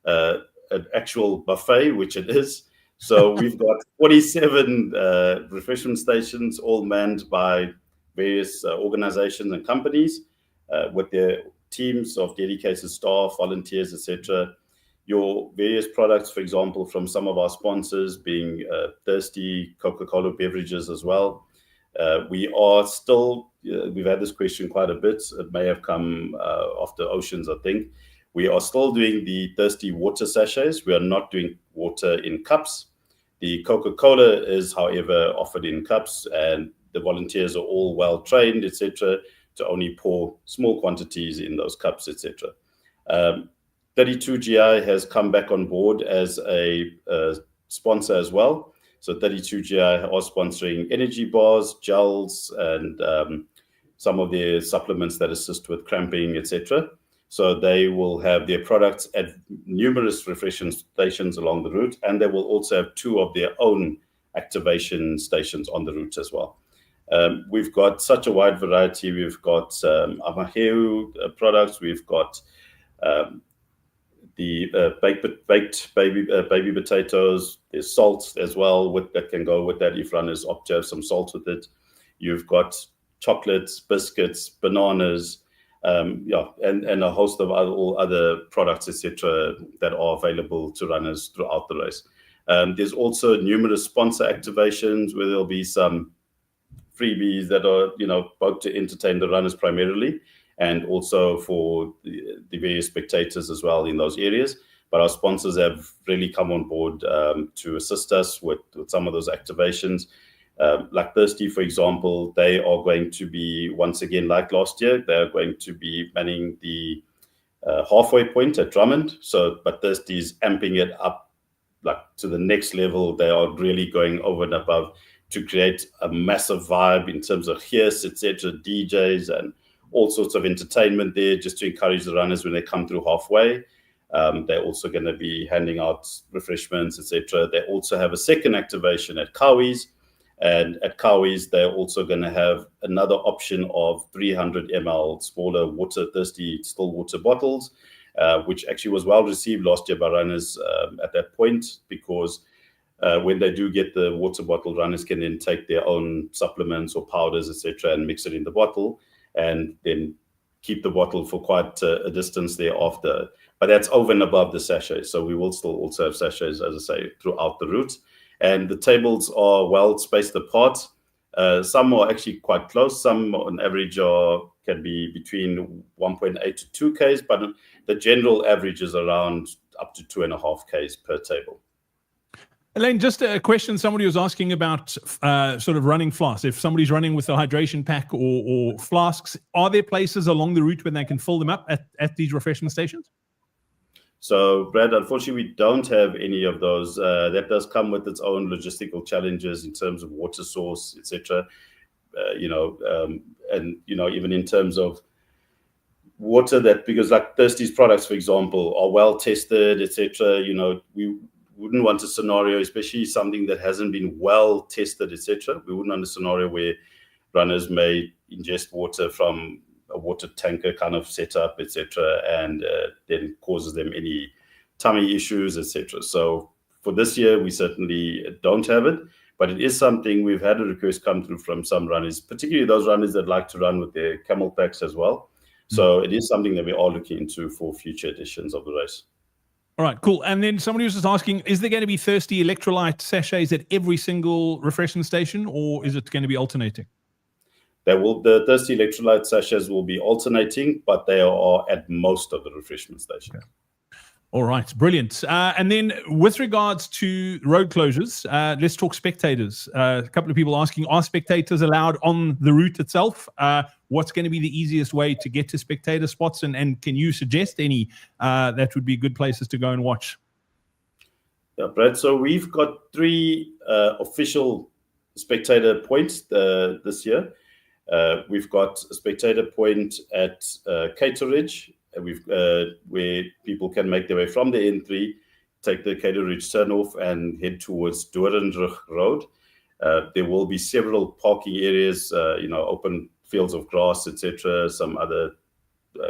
an actual buffet, which it is. So we've got 47 refreshment stations, all manned by various organizations and companies with their teams of dedicated staff, volunteers, etc. Your various products, for example, from some of our sponsors being Thirsty, Coca-Cola beverages as well. We are still, we've had this question quite a bit. It may have come after Oceans, I think. We are still doing the Thirsty water sachets. We are not doing water in cups. The Coca-Cola is, however, offered in cups, and the volunteers are all well trained, etc., to only pour small quantities in those cups, etc. 32GI has come back on board as a sponsor as well. So 32GI are sponsoring energy bars, gels, and some of their supplements that assist with cramping, etc. So they will have their products at numerous refreshment stations along the route, and they will also have 2 of their own activation stations on the route as well. We've got such a wide variety. We've got Amaheu products. We've got the baked baby potatoes. There's salt as well that can go with that if runners opt to have some salt with it. You've got chocolates, biscuits, bananas, and a host of all other products, etc., that are available to runners throughout the race. There's also numerous sponsor activations where there'll be some freebies that are, both to entertain the runners primarily, and also for the various spectators as well in those areas. but our sponsors have really come on board to assist us with some of those activations. Like Thirsty, for example, they are going to be, once again, like last year, they're going to be manning the halfway point at Drummond. But Thirsty is amping it up like to the next level. They are really going over and above to create a massive vibe in terms of hearse, etc., DJs, and all sorts of entertainment there, just to encourage the runners when they come through halfway. They're also going to be handing out refreshments, etc. They also have a second activation at Cowies. And at Cowies, they're also going to have another option of 300 ml smaller thirsty still water bottles, which actually was well received last year by runners at that point, because when they do get the water bottle, runners can then take their own supplements or powders, etc., and mix it in the bottle, and then keep the bottle for quite a distance thereafter. But that's over and above the sachets. So we will still also have sachets, as I say, throughout the route. And the tables are well spaced apart. Some are actually quite close. Some on average can be between 1.8 to 2 Ks, but the general average is around up to 2.5 Ks per table. Elaine, just a question somebody was asking about sort of running flasks. If somebody's running with a hydration pack or flasks, are there places along the route where they can fill them up at these refreshment stations? So, Brad, unfortunately, we don't have any of those. That does come with its own logistical challenges in terms of water source, etc. And even in terms of water, because like Thirsty's products, for example, are well tested, etc. We wouldn't want a scenario, especially something that hasn't been well tested, etc. We wouldn't want a scenario where runners may ingest water from a water tanker kind of setup, etc., and then causes them any tummy issues, etc. So for this year, we certainly don't have it, but it is something we've had a request come through from some runners, particularly those runners that like to run with their camel packs as well. So it is something that we are looking into for future editions of the race. All right, cool. And then somebody was just asking, is there going to be Thirsty electrolyte sachets at every single refreshment station, or is it going to be alternating? The Thirsty electrolyte sachets will be alternating, but they are at most of the refreshment stations. Okay. All right, brilliant. And then with regards to road closures, let's talk spectators. A couple of people asking, are spectators allowed on the route itself? What's going to be the easiest way to get to spectator spots? And can you suggest any that would be good places to go and watch? Yeah, Brad. So we've got 3 official spectator points this year. We've got a spectator point at Cateridge, where people can make their way from the N3, take the Cateridge turnoff, and head towards Doornrug Road. There will be several parking areas, open fields of grass, etc., some other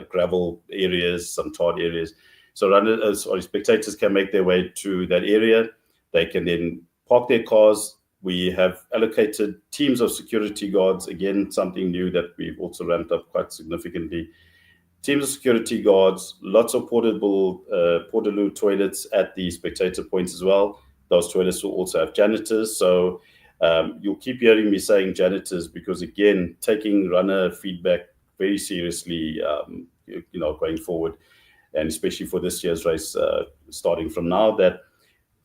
gravel areas, some tarred areas. So spectators can make their way to that area. They can then park their cars. We have allocated teams of security guards, again, something new that we've also ramped up quite significantly. Teams of security guards, lots of Portaloo toilets at the spectator points as well. Those toilets will also have janitors. So you'll keep hearing me saying janitors because, again, taking runner feedback very seriously, going forward, and especially for this year's race, starting from now, that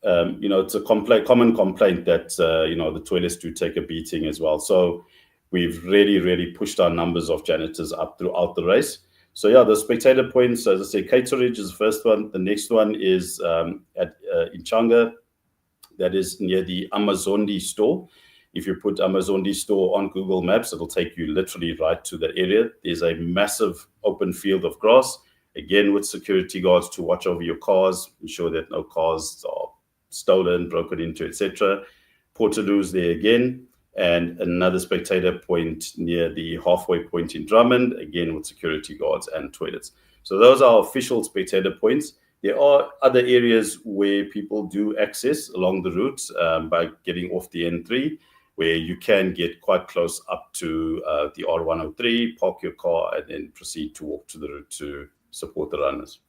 it's a common complaint that the toilets do take a beating as well. So we've really, really pushed our numbers of janitors up throughout the race. So yeah, the spectator points, as I say, Cateridge is the first one. The next one is at Inchanga. That is near the Amazondi store. If you put Amazondi store on Google Maps, it'll take you literally right to the area. There's a massive open field of grass, again with security guards to watch over your cars, ensure that no cars are stolen, broken into, etc. Portaloo's there again, and another spectator point near the halfway point in Drummond, again with security guards and toilets. So those are official spectator points. There are other areas where people do access along the route by getting off the N3, where you can get quite close up to the R103, park your car, and then proceed to walk to the route to support the runners.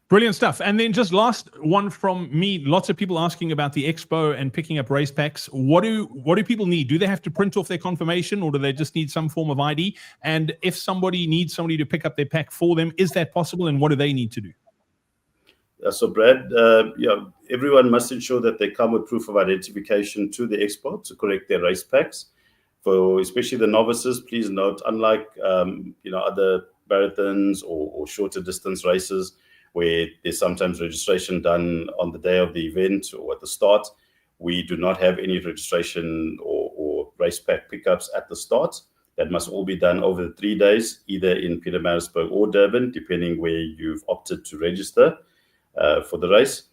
Brilliant stuff. And then just last one from me, lots of people asking about the expo and picking up race packs. What do people need? Do they have to print off their confirmation, or do they just need some form of ID? And if somebody needs somebody to pick up their pack for them, is that possible, and what do they need to do? So Brad, everyone must ensure that they come with proof of identification to the expo to correct their race packs. For especially the novices, please note, unlike other marathons or shorter distance races where there's sometimes registration done on the day of the event or at the start, we do not have any registration or race pack pickups at the start. That must all be done over the 3 days, either in Pietermaritzburg or Durban, depending where you've opted to register for the race.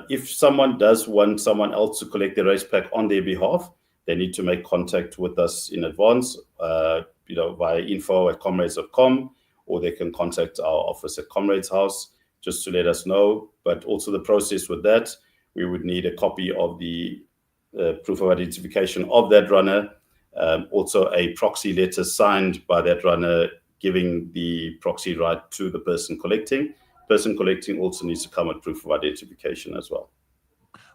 If someone does want someone else to collect their race pack on their behalf, they need to make contact with us in advance, via info@comrades.com, or they can contact our office at Comrades House just to let us know. But also the process with that, we would need a copy of the proof of identification of that runner, also a proxy letter signed by that runner giving the proxy right to the person collecting. Person collecting also needs to come with proof of identification as well.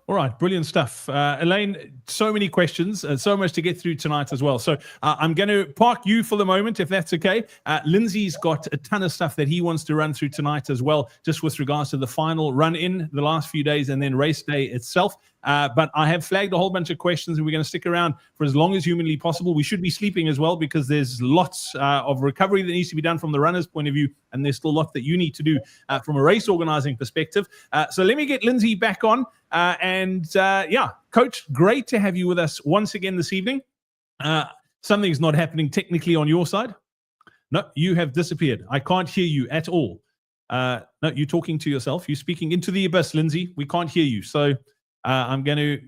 All right, brilliant stuff. Elaine, so many questions and so much to get through tonight as well. So I'm going to park you for the moment, if that's okay. Lindsay's got a ton of stuff that he wants to run through tonight as well, just with regards to the final run-in, the last few days, and then race day itself. But I have flagged a whole bunch of questions, and we're going to stick around for as long as humanly possible. We should be sleeping as well, because there's lots of recovery that needs to be done from the runner's point of view, and there's still lots that you need to do from a race organizing perspective. So let me get Lindsay back on. Coach, great to have you with us once again this evening. Something's not happening technically on your side. No, you have disappeared. I can't hear you at all. No, you're talking to yourself. You're speaking into the abyss, Lindsay. We can't hear you. So I'm going to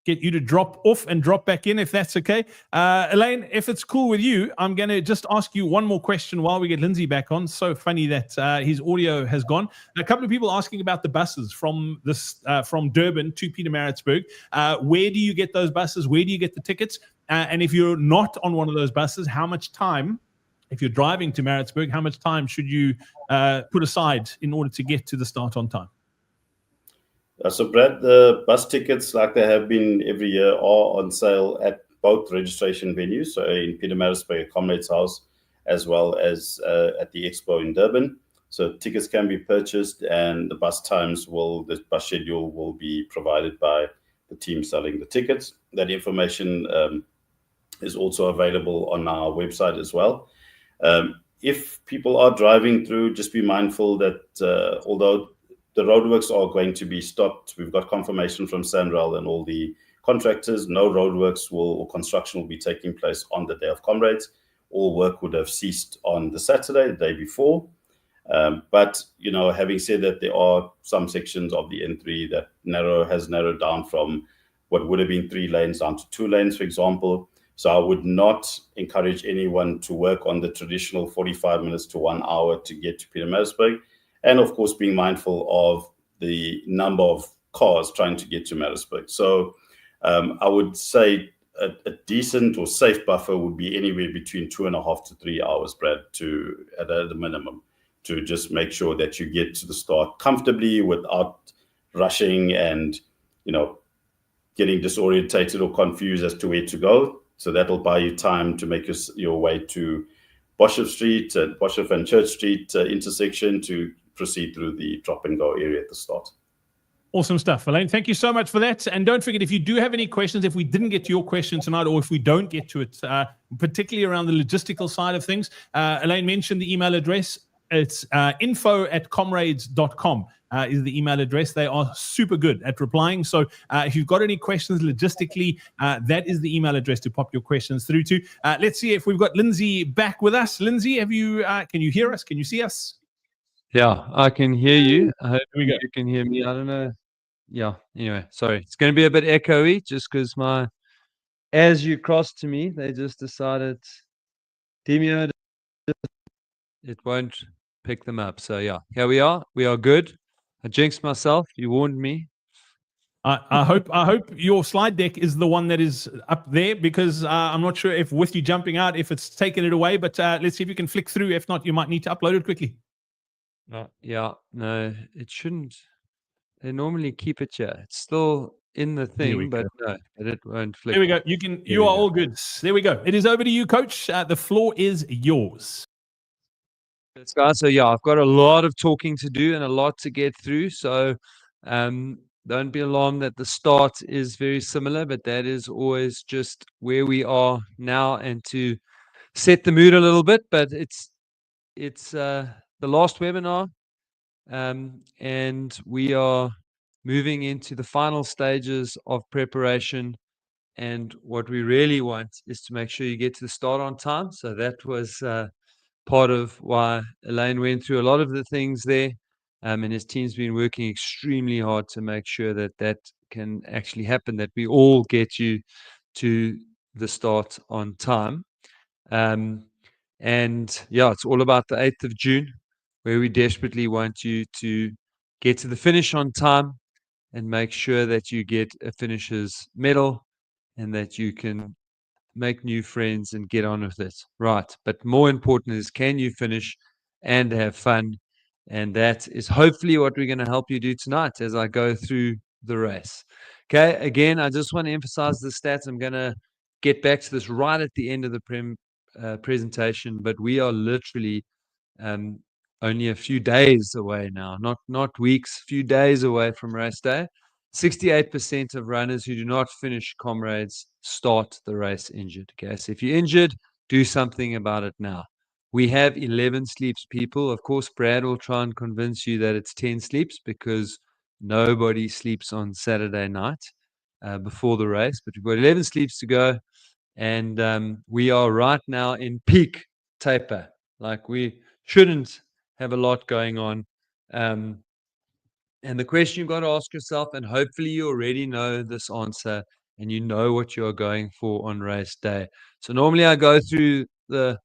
get you to drop off and drop back in, if that's okay. Elaine, if it's cool with you, I'm going to just ask you one more question while we get Lindsay back on. So funny that his audio has gone. A couple of people asking about the buses from Durban to Pietermaritzburg. Where do you get those buses? Where do you get the tickets? And if you're not on one of those buses, how much time, if you're driving to Maritzburg, how much time should you put aside in order to get to the start on time? So Brad, the bus tickets, like they have been every year, are on sale at both registration venues, so in Pietermaritzburg at Comrades House, as well as at the expo in Durban. So tickets can be purchased, and the bus schedule will be provided by the team selling the tickets. That information is also available on our website as well. If people are driving through, just be mindful that although the roadworks are going to be stopped, we've got confirmation from SANRAL and all the contractors, no roadworks or construction will be taking place on the day of Comrades. All work would have ceased on the Saturday, the day before. But, having said that, there are some sections of the N3 that has narrowed down from what would have been 3 lanes down to 2 lanes, for example. So I would not encourage anyone to work on the traditional 45 minutes to 1 hour to get to Pietermaritzburg. And of course, being mindful of the number of cars trying to get to Maritzburg. So I would say a decent or safe buffer would be anywhere between 2.5 to 3 hours, Brad, at the minimum, to just make sure that you get to the start comfortably without rushing and, getting disorientated or confused as to where to go. So that'll buy you time to make your way to Boshoff and Church Street intersection to proceed through the drop and go area at the start. Awesome stuff, Elaine. Thank you so much for that. And don't forget, if you do have any questions, if we didn't get to your question tonight, or if we don't get to it, particularly around the logistical side of things, Elaine mentioned the email address. It's info@comrades.com is the email address. They are super good at replying. So if you've got any questions logistically, that is the email address to pop your questions through to. Let's see if we've got Lindsay back with us. Lindsay, can you hear us? Can you see us? Yeah, I can hear you. I hope we go. you can hear me. I don't know. Yeah, anyway, sorry. It's going to be a bit echoey just because as you crossed to me, they just decided, Demio, it won't pick them up. So yeah, here we are. We are good. I jinxed myself. You warned me. I hope your slide deck is the one that is up there, because I'm not sure if with you jumping out, if it's taken it away, but let's see if you can flick through. If not, you might need to upload it quickly. Yeah, no, it shouldn't. They normally keep it here. It's still in the thing, but no, it won't flick. There we go. You are all good. There we go. It is over to you, Coach. The floor is yours. Thanks, guys. So yeah, I've got a lot of talking to do and a lot to get through. So um, don't be alarmed that the start is very similar, but that is always just where we are now and to set the mood a little bit. But it's the last webinar, and we are moving into the final stages of preparation. And what we really want is to make sure you get to the start on time. So that was part of why Elaine went through a lot of the things there. And his team's been working extremely hard to make sure that that can actually happen, that we all get you to the start on time. Um, and yeah, it's all about the 8th of June, where we desperately want you to get to the finish on time and make sure that you get a finisher's medal and that you can make new friends and get on with it. Right. But more important is, can you finish and have fun? And that is hopefully what we're going to help you do tonight as I go through the race. Okay. Again, I just want to emphasize the stats. I'm going to get back to this right at the end of the presentation, but we are literally um, only a few days away now, not weeks, few days away from race day. 68% of runners who do not finish Comrades start the race injured. Okay, so if you're injured, do something about it now. We have 11 sleeps people. Of course, Brad will try and convince you that it's 10 sleeps because nobody sleeps on Saturday night before the race. But we've got 11 sleeps to go, and we are right now in peak taper. Like, we shouldn't have a lot going on. And the question you've got to ask yourself, and hopefully you already know this answer and you know what you're going for on race day. So normally I go through the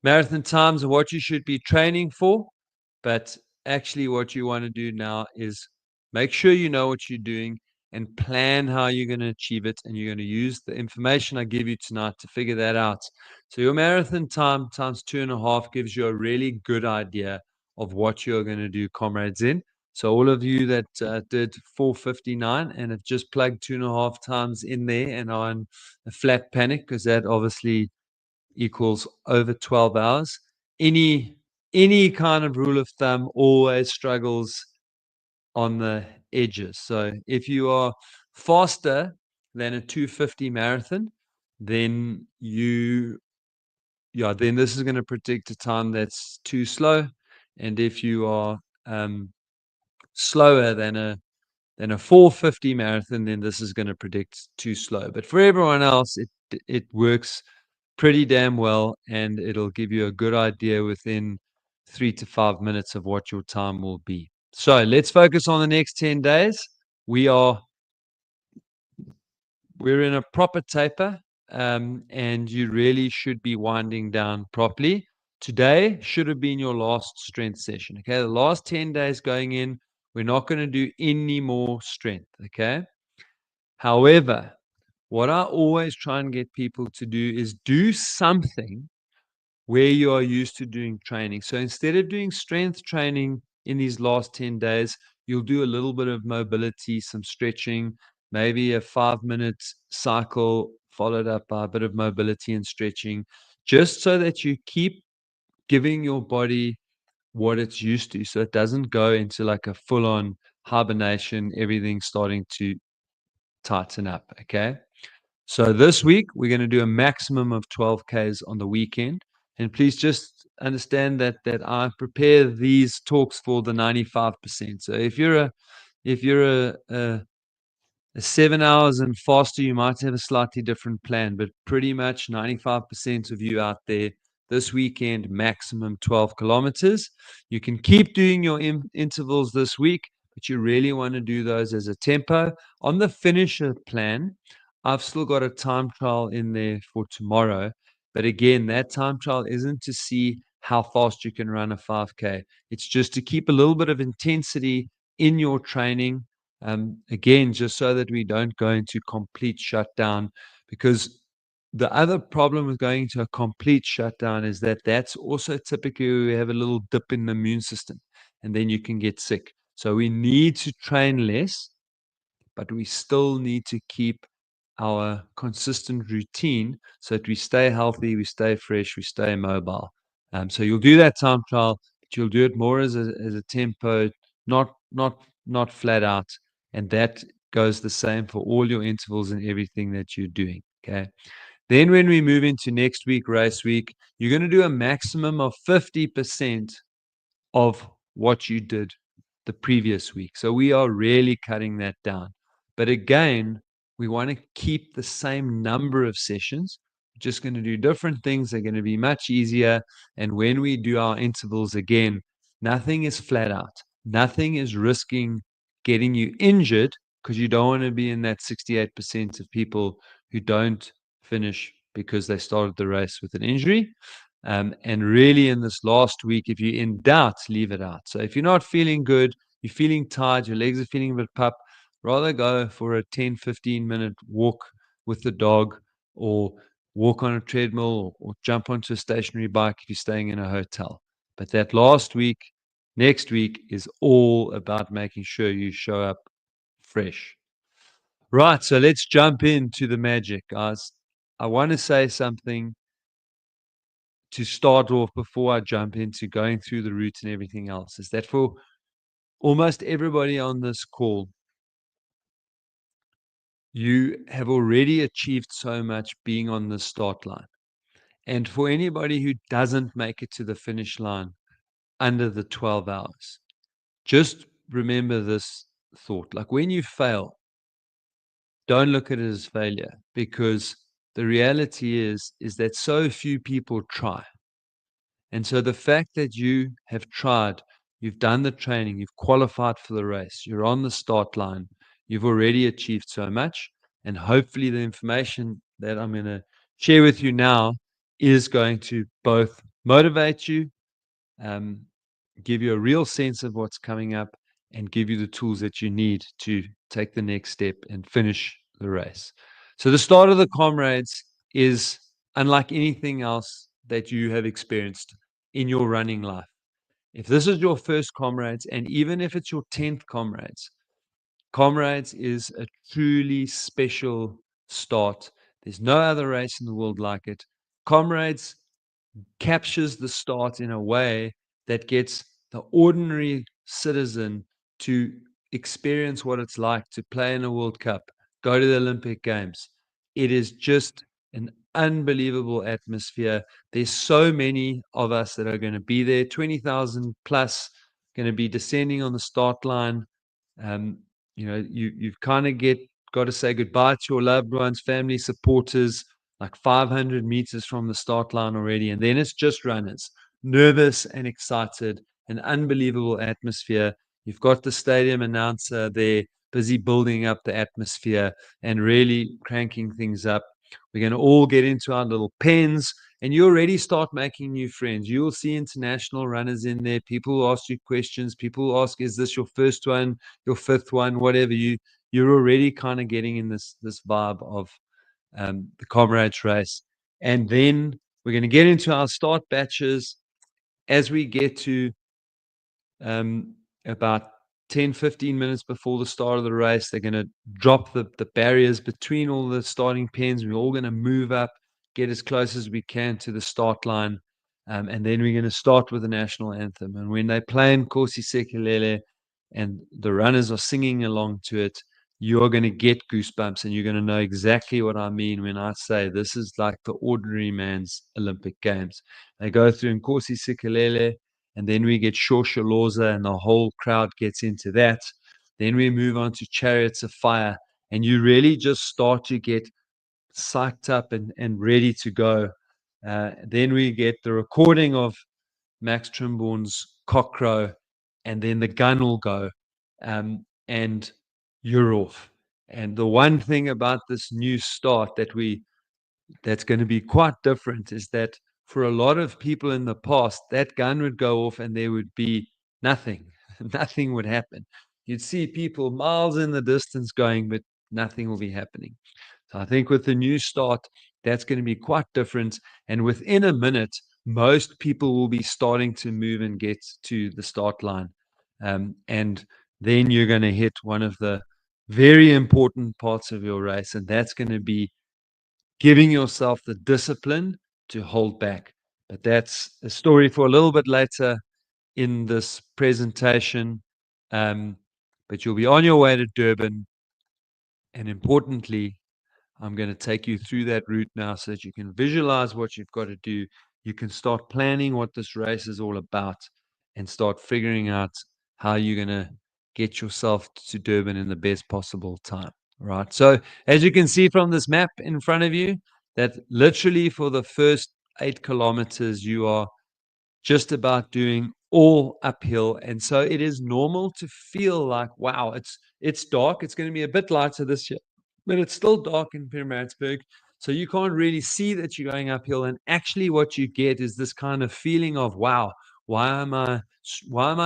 marathon times and what you should be training for. But actually, what you want to do now is make sure you know what you're doing and plan how you're going to achieve it. And you're going to use the information I give you tonight to figure that out. So your marathon time times 2.5 gives you a really good idea of what you're going to do, Comrades, in. So all of you that did 4:59 and have just plugged 2.5 times in there and are in a flat panic, because that obviously equals over 12 hours. Any kind of rule of thumb always struggles on the edges. So if you are faster than a 250 marathon, then then this is going to predict a time that's too slow. And if you are slower than a 450 marathon, then this is going to predict too slow. But for everyone else, it works pretty damn well, and it'll give you a good idea within 3 to 5 minutes of what your time will be. So let's focus on the next 10 days. We're in a proper taper, and you really should be winding down properly. Today should have been your last strength session. Okay, the last 10 days going in, we're not going to do any more strength. Okay. However, what I always try and get people to do is do something where you are used to doing training. So instead of doing strength training in these last 10 days, you'll do a little bit of mobility, some stretching, maybe a 5-minute cycle followed up by a bit of mobility and stretching, just so that you keep giving your body what it's used to. So it doesn't go into like a full on hibernation, everything starting to tighten up. Okay. So this week, we're going to do a maximum of 12 Ks on the weekend. And please just understand that I prepare these talks for the 95%. So if you're a 7 hours and faster, you might have a slightly different plan, but pretty much 95% of you out there this weekend, maximum 12 kilometers. You can keep doing your intervals this week, but you really want to do those as a tempo. On the finisher plan, I've still got a time trial in there for tomorrow. But again, that time trial isn't to see how fast you can run a 5K. It's just to keep a little bit of intensity in your training. Again, just so that we don't go into complete shutdown, because the other problem with going into a complete shutdown is that that's also typically where we have a little dip in the immune system, and then you can get sick. So we need to train less, but we still need to keep our consistent routine so that we stay healthy, we stay fresh, we stay mobile. So you'll do that time trial, but you'll do it more as a tempo, not flat out. And that goes the same for all your intervals and everything that you're doing. Okay. Then when we move into next week, race week, you're going to do a maximum of 50% of what you did the previous week. So we are really cutting that down. But again, we want to keep the same number of sessions. We're just going to do different things. They're going to be much easier. And when we do our intervals again, nothing is flat out. Nothing is risking getting you injured, because you don't want to be in that 68% of people who don't finish because they started the race with an injury. And really, in this last week, if you're in doubt, leave it out. So if you're not feeling good, you're feeling tired, your legs are feeling a bit pup, rather go for a 10, 15-minute walk with the dog, or walk on a treadmill, or jump onto a stationary bike if you're staying in a hotel. But that last week, next week, is all about making sure you show up fresh. Right, so let's jump into the magic, guys. I want to say something to start off before I jump into going through the route and everything else, is that for almost everybody on this call, you have already achieved so much being on the start line. And for anybody who doesn't make it to the finish line under the 12 hours, just remember this thought. Like, when you fail, don't look at it as failure, because the reality is that so few people try. And so the fact that you have tried, you've done the training, you've qualified for the race, you're on the start line, you've already achieved so much. And hopefully the information that I'm going to share with you now is going to both motivate you, um, give you a real sense of what's coming up, and give you the tools that you need to take the next step and finish the race. So the start of the Comrades is unlike anything else that you have experienced in your running life. If this is your first Comrades, and even if it's your 10th Comrades, Comrades is a truly special start. There's no other race in the world like it. Comrades captures the start in a way that gets the ordinary citizen to experience what it's like to play in a World Cup, go to the Olympic Games. It is just an unbelievable atmosphere. There's so many of us that are going to be there, 20,000 plus, going to be descending on the start line. You've kind of got to say goodbye to your loved ones, family, supporters, like 500 meters from the start line already. And then it's just runners, nervous and excited, an unbelievable atmosphere. You've got the stadium announcer there, busy building up the atmosphere and really cranking things up. We're going to all get into our little pens, and you already start making new friends. You will see international runners in there. People will ask you questions. People will ask, is this your first one, your fifth one, whatever. You're already kind of getting in this vibe of the Comrades race. And then we're going to get into our start batches. As we get to about 10, 15 minutes before the start of the race, they're going to drop the barriers between all the starting pens. We're all going to move up, get as close as we can to the start line. And then we're going to start with the national anthem. And when they play in Nkosi Sikelel and the runners are singing along to it, you're going to get goosebumps, and you're going to know exactly what I mean when I say this is like the ordinary man's Olympic Games. They go through Nkosi Sikelel, and then we get Shosholoza, and the whole crowd gets into that. Then we move on to Chariots of Fire, and you really just start to get psyched up and ready to go. Then we get the recording of Max Trimborn's Cockcrow, and then the gun will go, and you're off. And the one thing about this new start that's going to be quite different is that for a lot of people in the past, that gun would go off and there would be nothing. Nothing would happen. You'd see people miles in the distance going, but nothing will be happening. So I think with the new start, that's going to be quite different. And within a minute, most people will be starting to move and get to the start line. And then you're going to hit one of the very important parts of your race, and that's going to be giving yourself the discipline to hold back. But that's a story for a little bit later in this presentation. But you'll be on your way to Durban. And importantly, I'm going to take you through that route now so that you can visualize what you've got to do. You can start planning what this race is all about and start figuring out how you're going to get yourself to Durban in the best possible time. Right. So as you can see from this map in front of you, that literally for the first 8 kilometers, you are just about doing all uphill. And so it is normal to feel like, wow, it's dark. It's going to be a bit lighter this year, but it's still dark in Pietermaritzburg. So you can't really see that you're going uphill. And actually what you get is this kind of feeling of, wow, why am I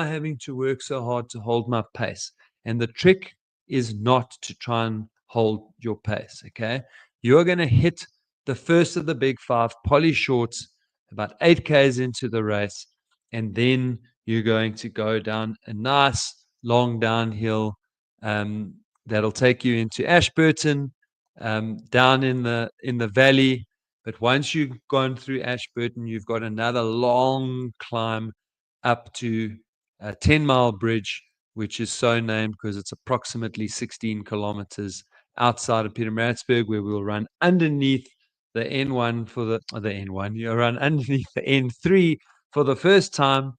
having to work so hard to hold my pace? And the trick is not to try and hold your pace. Okay. You're going to hit the first of the big 5 poly shorts about 8 Ks into the race, and then you're going to go down a nice long downhill that'll take you into Ashburton, down in the valley. But once you've gone through Ashburton, you've got another long climb up to a 10-mile bridge, which is so named because it's approximately 16 kilometers outside of Pietermaritzburg, where we'll run underneath the N1 for the N1. You run underneath the N3 for the first time,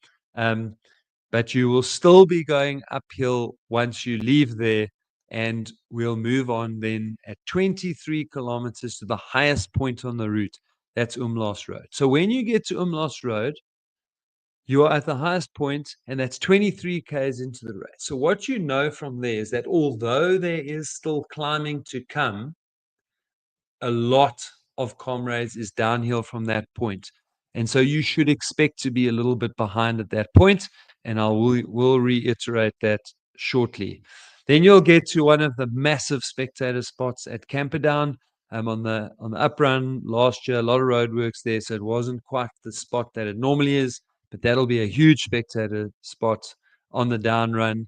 but you will still be going uphill once you leave there, and we'll move on then at 23 kilometers to the highest point on the route. That's Umlaas Road. So when you get to Umlaas Road, you are at the highest point, and that's 23 Ks into the race. So what you know from there is that although there is still climbing to come, a lot of Comrades is downhill from that point. And so you should expect to be a little bit behind at that point, and I will reiterate that shortly. Then you'll get to one of the massive spectator spots at Camperdown. On the up run last year, a lot of roadworks there, so it wasn't quite the spot that it normally is, but that'll be a huge spectator spot on the down run.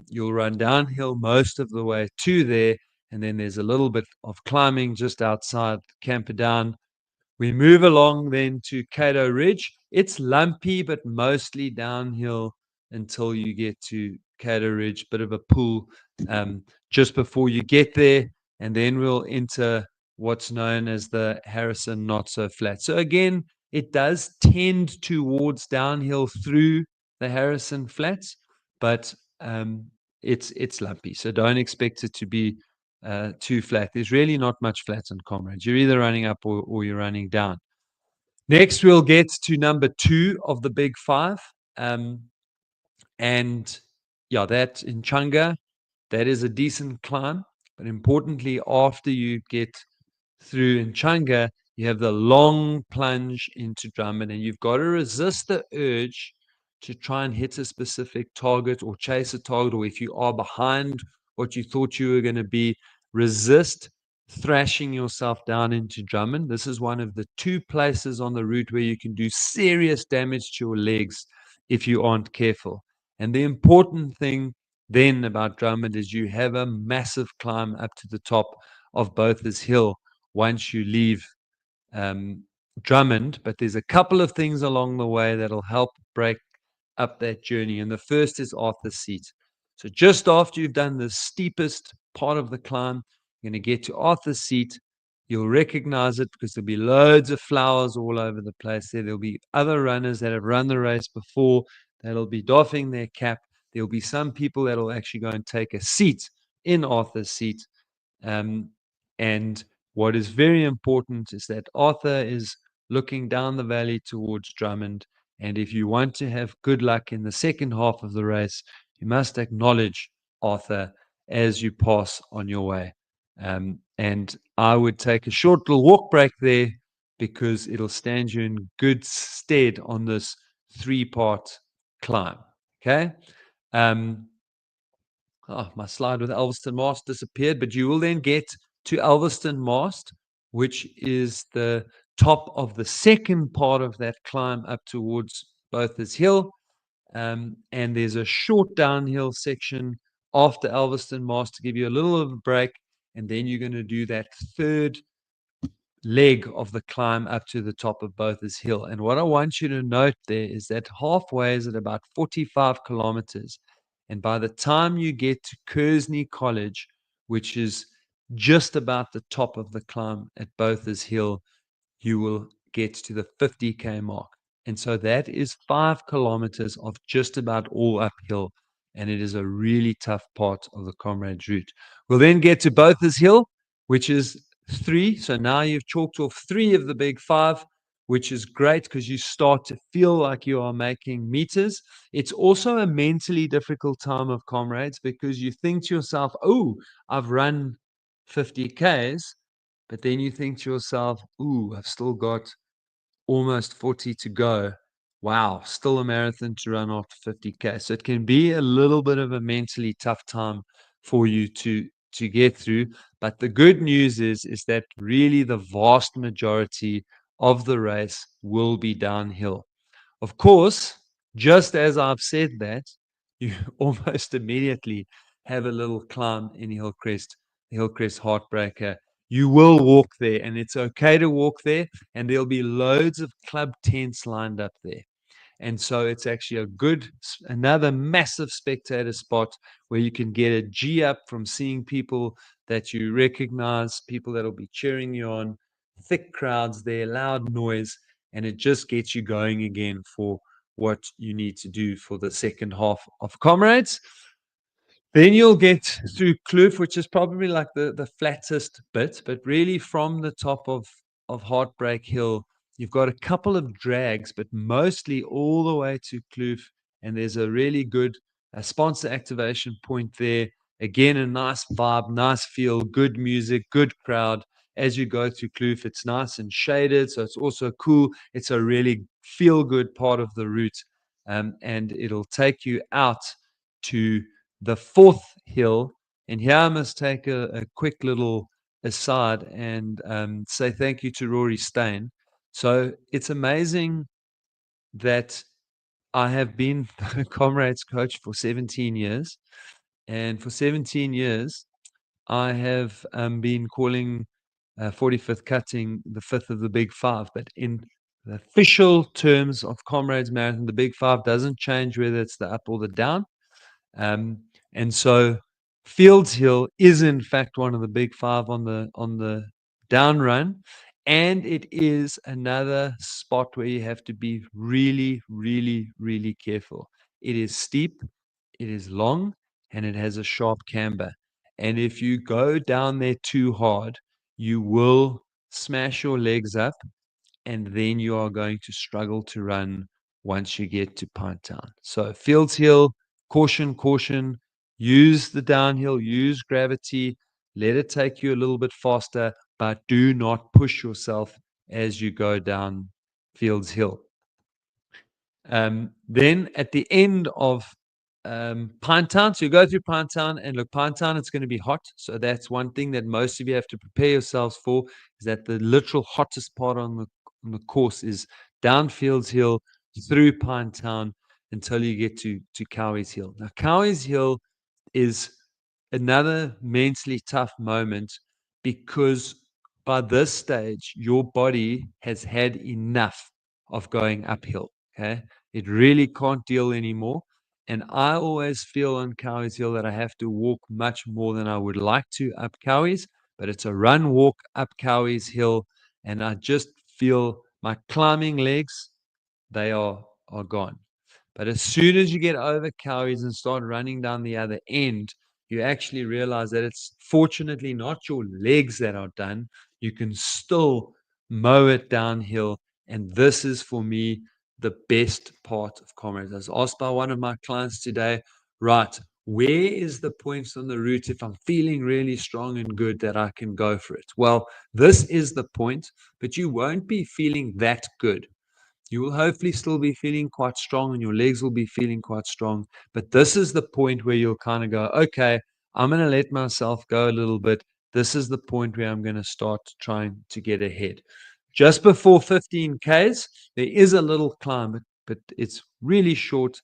You'll run downhill most of the way to there, and then there's a little bit of climbing just outside Camperdown. We move along then to Cato Ridge. It's lumpy, but mostly downhill until you get to Cato Ridge, bit of a pull just before you get there. And then we'll enter what's known as the Harrison Not So Flat. So again, it does tend towards downhill through the Harrison Flats, but it's lumpy. So don't expect it to be too flat. There's really not much flat on Comrades. You're either running up or you're running down. Next, we'll get to number 2 of the big 5. And yeah, that in Changa, that is a decent climb. But importantly, after you get through in Changa, you have the long plunge into Drummond, and you've got to resist the urge to try and hit a specific target or chase a target, or if you are behind what you thought you were going to be, resist thrashing yourself down into Drummond. This is one of the 2 places on the route where you can do serious damage to your legs if you aren't careful. And the important thing then about Drummond is you have a massive climb up to the top of Botha's Hill once you leave Drummond, but there's a couple of things along the way that'll help break up that journey. And the first is Arthur's Seat. So just after you've done the steepest part of the climb, you're going to get to Arthur's Seat. You'll recognize it because there'll be loads of flowers all over the place there. There'll be other runners that have run the race before that'll be doffing their cap. There'll be some people that'll actually go and take a seat in Arthur's Seat. And what is very important is that Arthur is looking down the valley towards Drummond. And if you want to have good luck in the second half of the race, you must acknowledge Arthur as you pass on your way. And I would take a short little walk break there because it'll stand you in good stead on this 3-part climb. Okay. My slide with Elveston Mast disappeared, but you will then get to Elveston Mast, which is the top of the second part of that climb up towards Botha's Hill. And there's a short downhill section after Elveston Mast to give you a little of a break. And then you're going to do that third leg of the climb up to the top of Botha's Hill. And what I want you to note there is that halfway is at about 45 kilometers. And by the time you get to Kearsney College, which is just about the top of the climb at Botha's Hill, you will get to the 50K mark. And so that is 5 kilometers of just about all uphill. And it is a really tough part of the Comrades route. We'll then get to Botha's Hill, which is 3. So now you've chalked off 3 of the big 5, which is great because you start to feel like you are making meters. It's also a mentally difficult time of Comrades because you think to yourself, oh, I've run 50Ks. But then you think to yourself, ooh, I've still got almost 40 to go. Wow, still a marathon to run after 50K. So it can be a little bit of a mentally tough time for you to get through. But the good news is that really the vast majority of the race will be downhill. Of course, just as I've said that, you almost immediately have a little climb in Hillcrest, the Hillcrest Heartbreaker. You will walk there, and it's okay to walk there, and there'll be loads of club tents lined up there. And so it's actually another massive spectator spot where you can get a G up from seeing people that you recognize, people that'll be cheering you on, thick crowds there, loud noise, and it just gets you going again for what you need to do for the second half of Comrades. Then you'll get through Kloof, which is probably like the flattest bit, but really from the top of Heartbreak Hill, you've got a couple of drags, but mostly all the way to Kloof. And there's a really good sponsor activation point there. Again, a nice vibe, nice feel, good music, good crowd. As you go through Kloof, it's nice and shaded, so it's also cool. It's a really feel-good part of the route, and it'll take you out to the 4th hill. And here I must take a quick little aside and say thank you to Rory Steyn. So it's amazing that I have been a Comrades coach for 17 years. And for 17 years, I have been calling 45th cutting the 5th of the Big 5. But in the official terms of Comrades Marathon, the Big 5 doesn't change whether it's the up or the down. And so Fields Hill is in fact one of the big 5 on the down run, and it is another spot where you have to be really, really, really careful. It is steep, it is long, and it has a sharp camber. And if you go down there too hard, you will smash your legs up, and then you are going to struggle to run once you get to Pinetown. So Fields Hill, caution, caution. Use the downhill, use gravity, let it take you a little bit faster, but do not push yourself as you go down Fields Hill. Then at the end of Pinetown, so you go through Pinetown, and look, Pinetown, it's going to be hot. So that's one thing that most of you have to prepare yourselves for, is that the literal hottest part on the course is down Fields Hill through Pinetown until you get to Cowie's Hill. Now, Cowie's Hill is another mentally tough moment because by this stage, your body has had enough of going uphill. Okay. It really can't deal anymore. And I always feel on Cowie's Hill that I have to walk much more than I would like to up Cowie's, but it's a run walk up Cowie's Hill. And I just feel my climbing legs, they are gone. But as soon as you get over Cowie's and start running down the other end, you actually realize that it's fortunately not your legs that are done. You can still mow it downhill. And this is for me the best part of Comrades. I was asked by one of my clients today, right, where is the points on the route if I'm feeling really strong and good that I can go for it? Well, this is the point, but you won't be feeling that good. You will hopefully still be feeling quite strong and your legs will be feeling quite strong. But this is the point where you'll kind of go, okay, I'm going to let myself go a little bit. This is the point where I'm going to start trying to get ahead. Just before 15Ks, there is a little climb, but it's really short.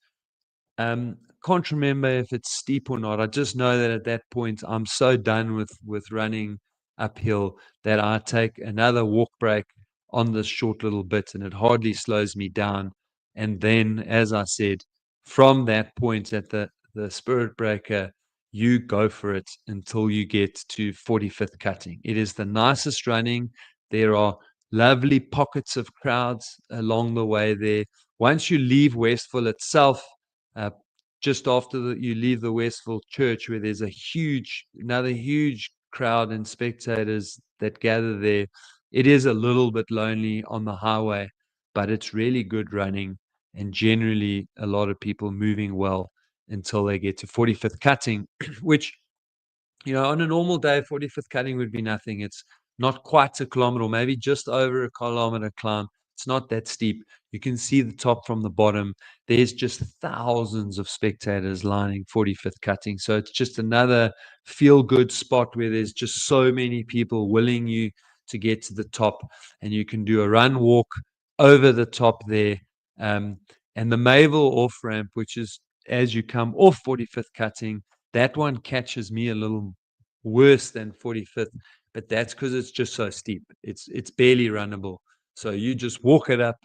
Can't remember if it's steep or not. I just know that at that point, I'm so done with running uphill that I take another walk break on this short little bit, and it hardly slows me down. And then, as I said, from that point at the spirit breaker, you go for it until you get to 45th cutting. It is the nicest running. There are lovely pockets of crowds along the way there. Once you leave Westville itself, uh, just after you leave the Westville church, where there's another huge crowd and spectators that gather there, it is a little bit lonely on the highway, but it's really good running, and generally a lot of people moving well until they get to 45th cutting, which, on a normal day, 45th cutting would be nothing. It's not quite a kilometer, or maybe just over a kilometer climb. It's not that steep. You can see the top from the bottom. There's just thousands of spectators lining 45th cutting. So it's just another feel good spot where there's just so many people willing you to get to the top, and you can do a run walk over the top there. And the Mayville off ramp, which is as you come off 45th cutting, that one catches me a little worse than 45th, but that's because it's just so steep. It's barely runnable. So you just walk it up.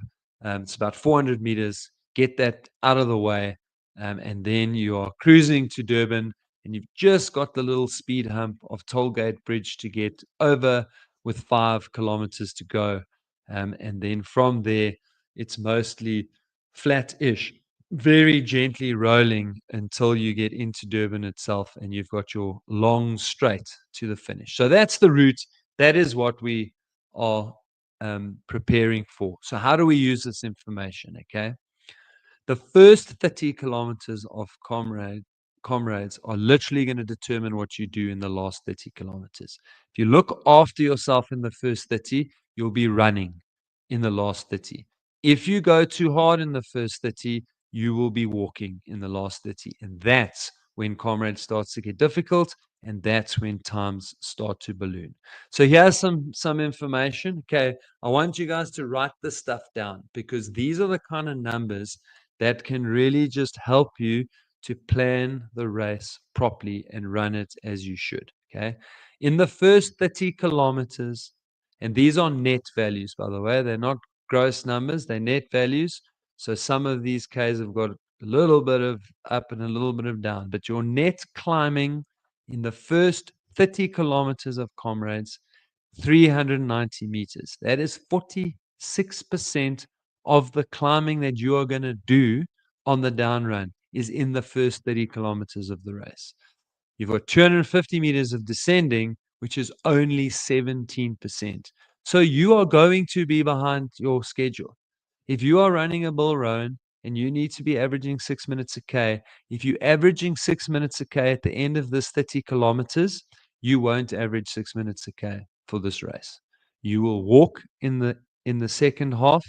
It's about 400 meters. Get that out of the way, and then you are cruising to Durban, and you've just got the little speed hump of Tollgate Bridge to get over with 5 kilometers to go. And then from there, it's mostly flat-ish, very gently rolling until you get into Durban itself, and you've got your long straight to the finish. So that's the route. That is what we are preparing for. So how do we use this information? Okay. The first 30 kilometers of Comrades are literally going to determine what you do in the last 30 kilometers. If you look after yourself in the first 30, you'll be running in the last 30. If you go too hard in the first 30, you will be walking in the last 30. And that's when Comrades starts to get difficult, and that's when times start to balloon. So here's some information. Okay, I want you guys to write this stuff down, because these are the kind of numbers that can really just help you to plan the race properly and run it as you should. Okay. In the first 30 kilometers, and these are net values, by the way, they're not gross numbers, they're net values. So some of these Ks have got a little bit of up and a little bit of down, but your net climbing in the first 30 kilometers of Comrades, 390 meters. That is 46% of the climbing that you are going to do on the down run is in the first 30 kilometers of the race. You've got 250 meters of descending, which is only 17%. So you are going to be behind your schedule. If you are running a bull run and you need to be averaging 6 minutes a K, if you're averaging 6 minutes a K at the end of this 30 kilometers, you won't average 6 minutes a K for this race. You will walk in the second half.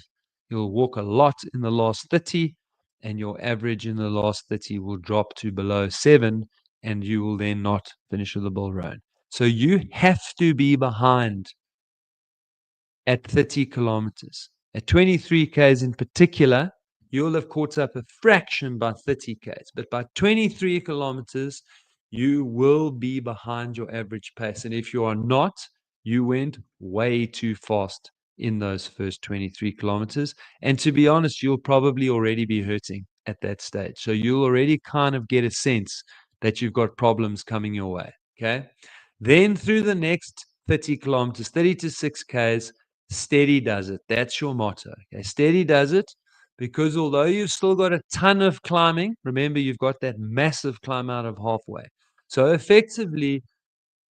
You'll walk a lot in the last 30, and your average in the last 30 will drop to below 7, and you will then not finish with the bull run. So you have to be behind at 30 kilometers. At 23 Ks in particular, you'll have caught up a fraction by 30 Ks. But by 23 kilometers, you will be behind your average pace. And if you are not, you went way too fast in those first 23 kilometers. And to be honest, you'll probably already be hurting at that stage. So you'll already kind of get a sense that you've got problems coming your way. Okay. Then through the next 30 kilometers, 30 to 6 Ks, steady does it. That's your motto. Okay. Steady does it, because although you've still got a ton of climbing, remember you've got that massive climb out of halfway. So effectively,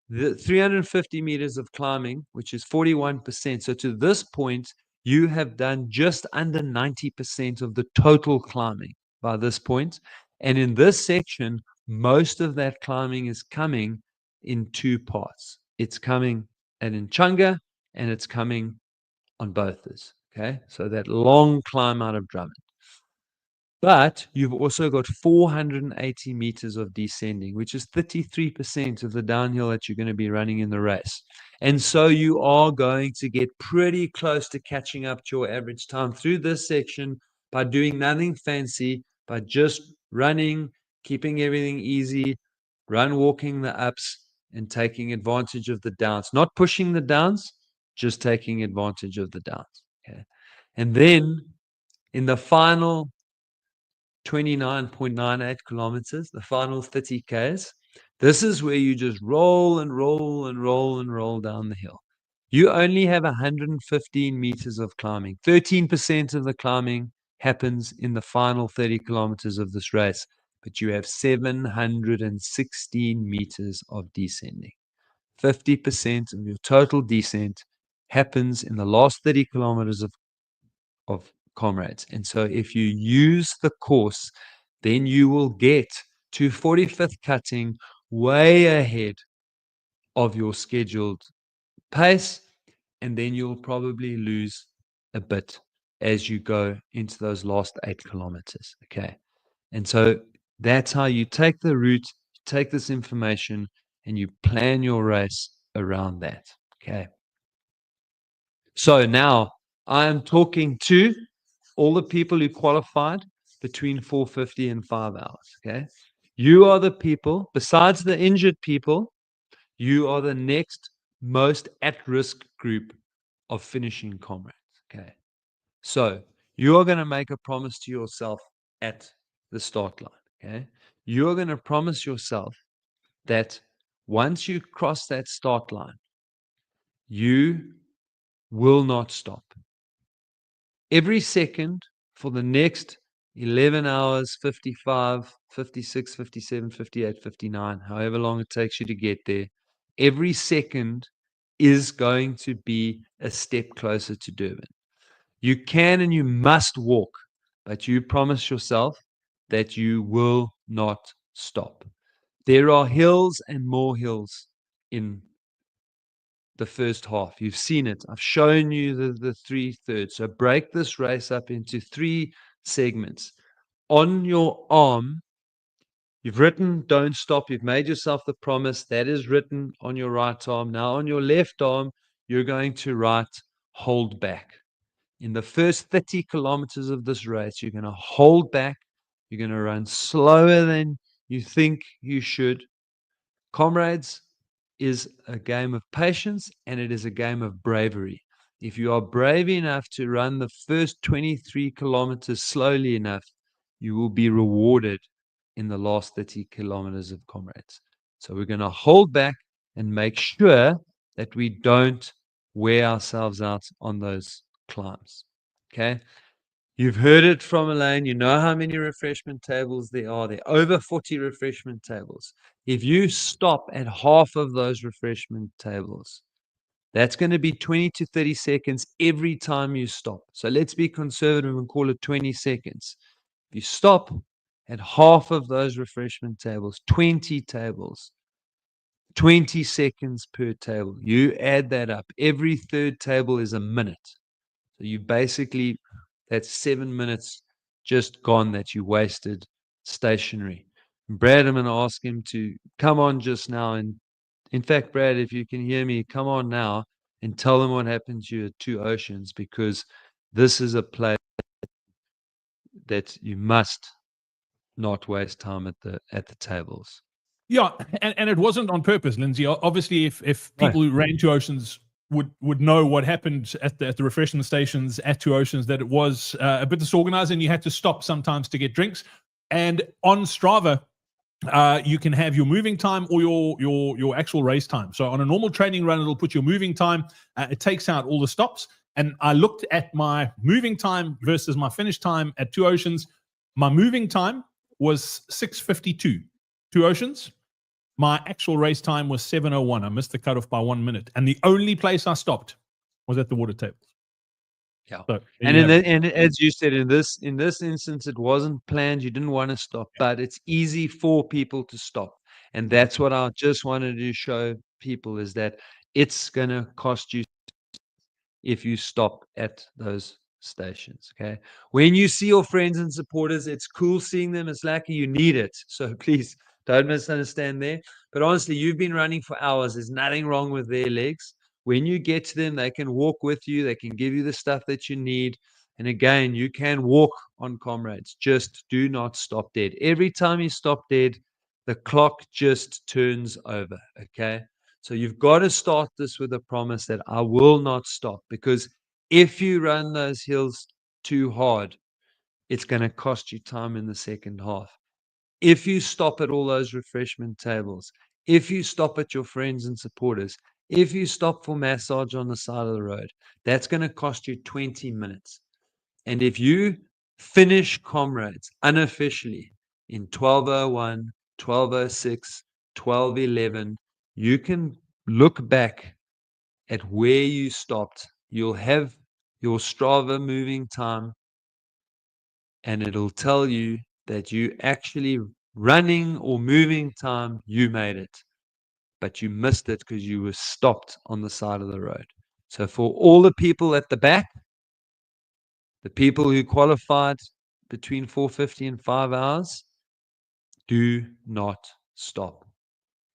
the 350 meters of climbing, which is 41%. So to this point, you have done just under 90% of the total climbing by this point. And in this section, most of that climbing is coming in two parts. It's coming at Nchanga, and it's coming on Bothas. Okay. So that long climb out of Drummond. But you've also got 480 meters of descending, which is 33% of the downhill that you're going to be running in the race. And so you are going to get pretty close to catching up to your average time through this section by doing nothing fancy, by just running, keeping everything easy, walking the ups, and taking advantage of the downs, not pushing the downs, just taking advantage of the downs. Okay. And then in the final 29.98 kilometers, the final 30 Ks, this is where you just roll and roll and roll and roll down the hill. You only have 115 meters of climbing. 13% of the climbing happens in the final 30 kilometers of this race, but you have 716 meters of descending. 50% of your total descent happens in the last 30 kilometers of Comrades. And so if you use the course, then you will get to 45th cutting way ahead of your scheduled pace, and then you'll probably lose a bit as you go into those last 8 kilometers. Okay. And so that's how you take the route, you take this information, and you plan your race around that. Okay. So now I am talking to all the people who qualified between 4:50 and 5 hours. Okay. You are the people, besides the injured people, you are the next most at risk group of finishing Comrades. Okay. So you are going to make a promise to yourself at the start line. Okay. You are going to promise yourself that once you cross that start line, you will not stop. Every second for the next 11 hours, 55, 56, 57, 58, 59, however long it takes you to get there, every second is going to be a step closer to Durban. You can and you must walk, but you promise yourself that you will not stop. There are hills and more hills in the first half. You've seen it. I've shown you the 3/3. So break this race up into 3 segments. On your arm, you've written don't stop. You've made yourself the promise. That is written on your right arm. Now on your left arm, you're going to write hold back. In the first 30 kilometers of this race, you're going to hold back. You're going to run slower than you think you should. Comrades is a game of patience and it is a game of bravery. If you are brave enough to run the first 23 kilometers slowly enough, you will be rewarded in the last 30 kilometers of Comrades. So we're going to hold back and make sure that we don't wear ourselves out on those climbs. Okay. You've heard it from Elaine. You know how many refreshment tables there are. There are over 40 refreshment tables. If you stop at half of those refreshment tables, that's going to be 20 to 30 seconds every time you stop. So let's be conservative and call it 20 seconds. If you stop at half of those refreshment tables, 20 tables, 20 seconds per table, you add that up. Every third table is a minute. So you basically, that's 7 minutes just gone that you wasted stationary. Brad, I'm going to ask him to come on just now. And in fact, Brad, if you can hear me, come on now and tell them what happened to you at Two Oceans, because this is a place that you must not waste time at the tables. Yeah, and it wasn't on purpose, Lindsay. Obviously, if people who ran Two Oceans would know what happened at the refreshment stations at Two Oceans, that it was a bit disorganized and you had to stop sometimes to get drinks. And on Strava, you can have your moving time or your actual race time. So on a normal training run, it'll put your moving time. It takes out all the stops. And I looked at my moving time versus my finish time at Two Oceans. My moving time was 6:52. Two Oceans. My actual race time was 7:01. I missed the cutoff by 1 minute. And the only place I stopped was at the water tables. Yeah. So, and as you said, in this instance, it wasn't planned. You didn't want to stop, but it's easy for people to stop. And that's what I just wanted to show people, is that it's going to cost you if you stop at those stations. Okay. When you see your friends and supporters, it's cool seeing them. It's lucky you need it. So please don't misunderstand there. But honestly, you've been running for hours. There's nothing wrong with their legs. When you get to them, they can walk with you. They can give you the stuff that you need. And again, you can walk on Comrades. Just do not stop dead. Every time you stop dead, the clock just turns over. Okay. So you've got to start this with a promise that I will not stop, because if you run those hills too hard, it's going to cost you time in the second half. If you stop at all those refreshment tables, if you stop at your friends and supporters, if you stop for massage on the side of the road, that's going to cost you 20 minutes. And if you finish Comrades unofficially in 12:01, 12:06, 12:11, you can look back at where you stopped. You'll have your Strava moving time, and it'll tell you that you actually running or moving time, you made it, but you missed it because you were stopped on the side of the road. So for all the people at the back, the people who qualified between 4:50 and 5 hours, do not stop.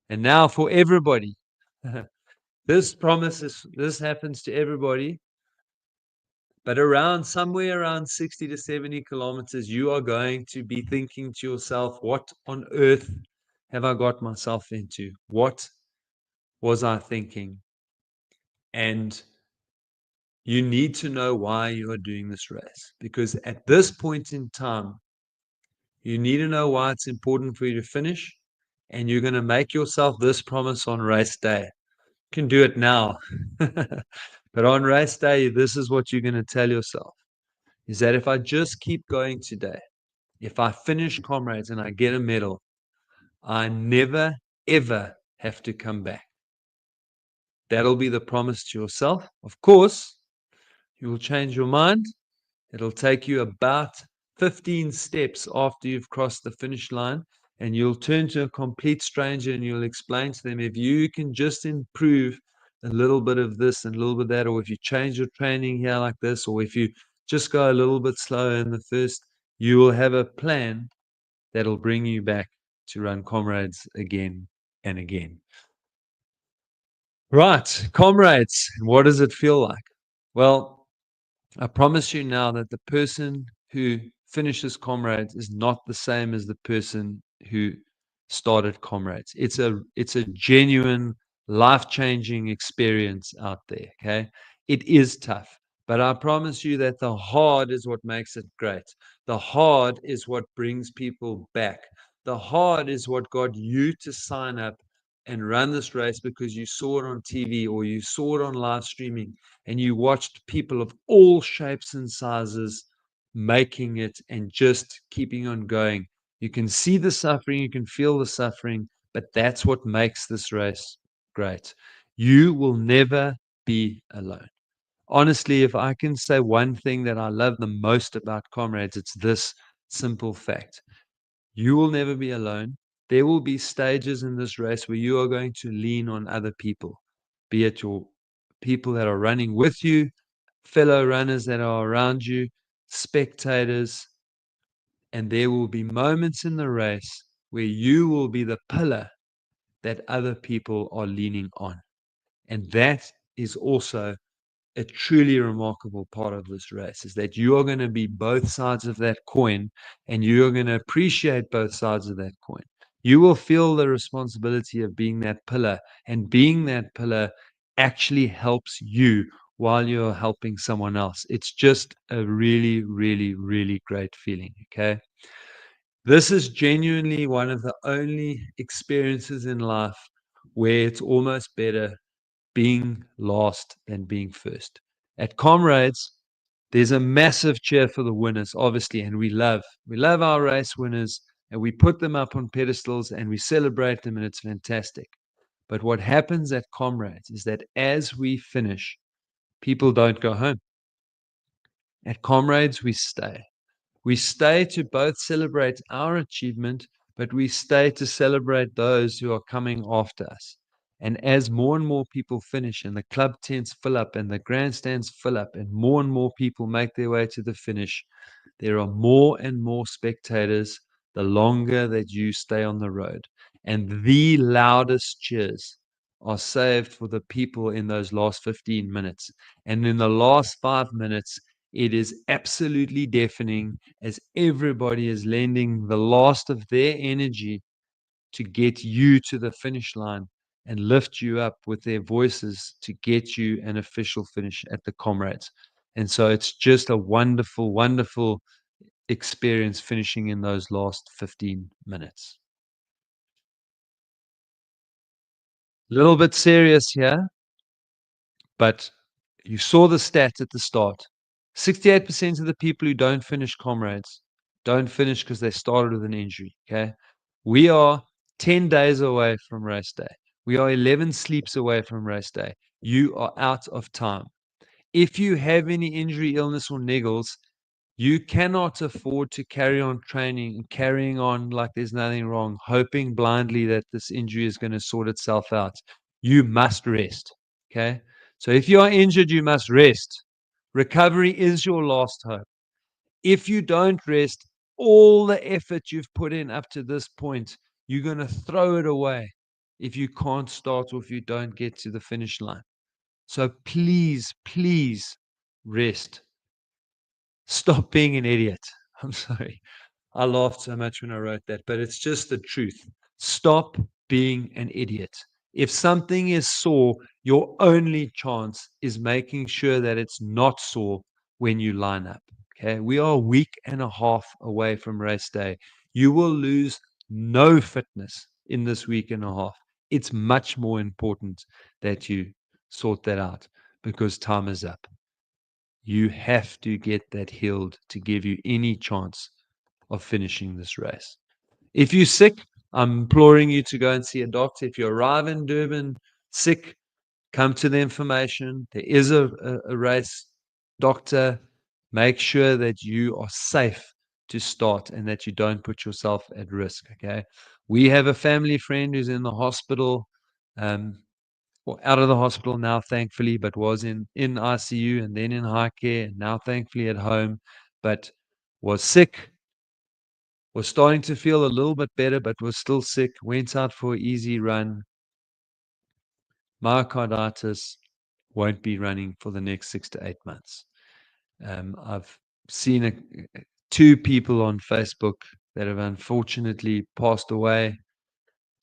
And now for everybody, this happens to everybody, but somewhere around 60 to 70 kilometers, you are going to be thinking to yourself, what on earth have I got myself into? What was I thinking? And you need to know why you are doing this race, because at this point in time, you need to know why it's important for you to finish, and you're going to make yourself this promise on race day. You can do it now, but on race day, this is what you're going to tell yourself, is that if I just keep going today, if I finish Comrades and I get a medal, I never, ever have to come back. That'll be the promise to yourself. Of course, you will change your mind. It'll take you about 15 steps after you've crossed the finish line, and you'll turn to a complete stranger and you'll explain to them, if you can just improve a little bit of this and a little bit of that, or if you change your training here like this, or if you just go a little bit slower in the first, you will have a plan that'll bring you back to run Comrades again and again. Right, Comrades, what does it feel like? Well, I promise you now that the person who finishes Comrades is not the same as the person who started Comrades. It's a genuine, life-changing experience out there. Okay, it is tough, but I promise you that the hard is what makes it great. The hard is what brings people back. The hard is what got you to sign up and run this race, because you saw it on TV or you saw it on live streaming, and you watched people of all shapes and sizes making it and just keeping on going. You can see the suffering, you can feel the suffering, but that's what makes this race great. You will never be alone. Honestly, if I can say one thing that I love the most about Comrades, it's this simple fact. You will never be alone. There will be stages in this race where you are going to lean on other people, be it your people that are running with you, fellow runners that are around you, spectators. And there will be moments in the race where you will be the pillar that other people are leaning on. And that is also a truly remarkable part of this race, is that you are going to be both sides of that coin, and you are going to appreciate both sides of that coin. You will feel the responsibility of being that pillar, and being that pillar actually helps you while you're helping someone else. It's just a really, really, really great feeling. Okay. This is genuinely one of the only experiences in life where it's almost better being last than being first. At Comrades, there's a massive cheer for the winners, obviously, and we love our race winners, and we put them up on pedestals and we celebrate them, and it's fantastic. But what happens at Comrades is that as we finish, people don't go home. At Comrades, we stay. We stay to both celebrate our achievement, but we stay to celebrate those who are coming after us. And as more and more people finish, and the club tents fill up, and the grandstands fill up, and more people make their way to the finish, there are more and more spectators the longer that you stay on the road. And the loudest cheers are saved for the people in those last 15 minutes. And in the last 5 minutes, it is absolutely deafening as everybody is lending the last of their energy to get you to the finish line and lift you up with their voices to get you an official finish at the Comrades. And so it's just a wonderful, wonderful experience finishing in those last 15 minutes. A little bit serious here, but you saw the stats at the start. 68% of the people who don't finish Comrades don't finish because they started with an injury. Okay. We are 10 days away from race day. We are 11 sleeps away from race day. You are out of time. If you have any injury, illness, or niggles, you cannot afford to carry on training and carrying on like there's nothing wrong, hoping blindly that this injury is going to sort itself out. You must rest. Okay. So if you are injured, you must rest. Recovery is your last hope. If you don't rest, all the effort you've put in up to this point, you're going to throw it away if you can't start or if you don't get to the finish line. So please, please rest. Stop being an idiot. I'm sorry. I laughed so much when I wrote that, but it's just the truth. Stop being an idiot. If something is sore, your only chance is making sure that it's not sore when you line up. Okay. We are a week and a half away from race day. You will lose no fitness in this week and a half. It's much more important that you sort that out because time is up. You have to get that healed to give you any chance of finishing this race. If you're sick, I'm imploring you to go and see a doctor. If you arrive in Durban sick, come to the information. There is a race doctor. Make sure that you are safe to start and that you don't put yourself at risk. Okay. We have a family friend who's in the hospital, well, out of the hospital now, thankfully, but was in ICU and then in high care, and now thankfully at home, but was sick, was starting to feel a little bit better, but was still sick, went out for an easy run. Myocarditis, won't be running for the next 6 to 8 months. I've seen two people on Facebook that have unfortunately passed away.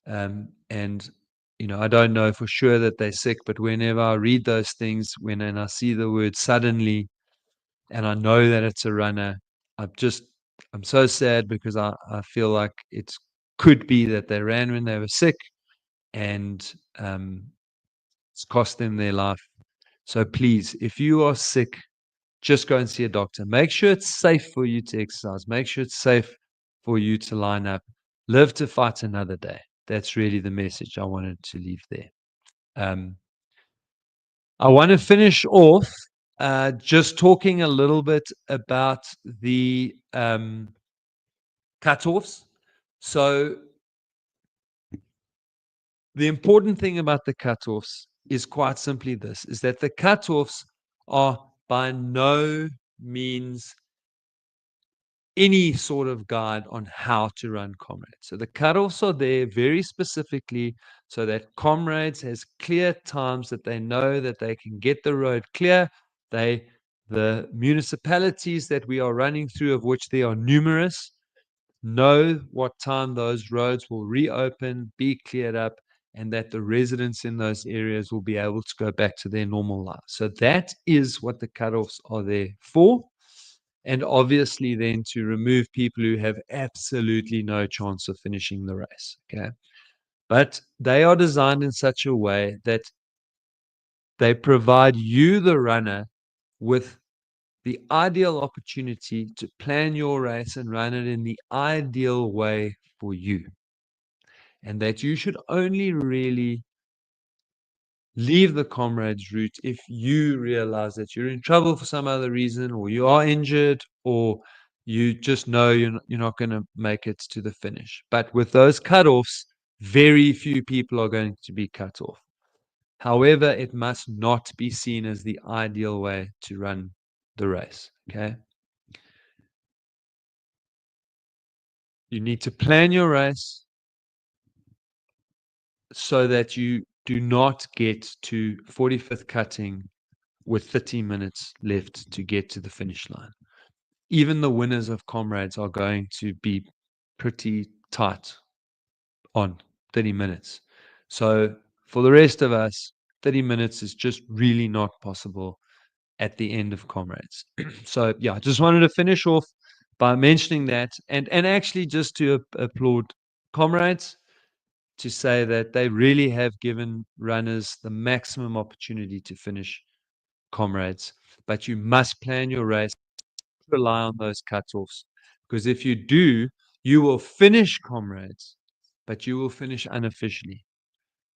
And, you know, I don't know for sure that they're sick, but whenever I read those things, and I see the word suddenly, and I know that it's a runner, I'm so sad because I feel like it could be that they ran when they were sick and it's cost them their life. So please, if you are sick, just go and see a doctor. Make sure it's safe for you to exercise. Make sure it's safe for you to line up. Live to fight another day. That's really the message I wanted to leave there. I want to finish off just talking a little bit about the cutoffs. So the important thing about the cutoffs is quite simply this, is that the cutoffs are by no means any sort of guide on how to run Comrades. So the cutoffs are there very specifically so that Comrades has clear times that they know that they can get the road clear. The municipalities that we are running through, of which there are numerous, know what time those roads will reopen, be cleared up, and that the residents in those areas will be able to go back to their normal lives. So that is what the cutoffs are there for. And obviously then to remove people who have absolutely no chance of finishing the race. Okay. But they are designed in such a way that they provide you, the runner, with the ideal opportunity to plan your race and run it in the ideal way for you. And that you should only really leave the Comrades route if you realize that you're in trouble for some other reason, or you are injured, or you just know you're not going to make it to the finish. But with those cutoffs, very few people are going to be cut off. However, it must not be seen as the ideal way to run the race. Okay. You need to plan your race so that you do not get to 45th cutting with 30 minutes left to get to the finish line. Even the winners of Comrades are going to be pretty tight on 30 minutes. So for the rest of us, 30 minutes is just really not possible at the end of Comrades. So yeah, I just wanted to finish off by mentioning that, and actually just to applaud Comrades, to say that they really have given runners the maximum opportunity to finish Comrades. But you must plan your race, rely on those cutoffs, because if you do, you will finish Comrades, but you will finish unofficially,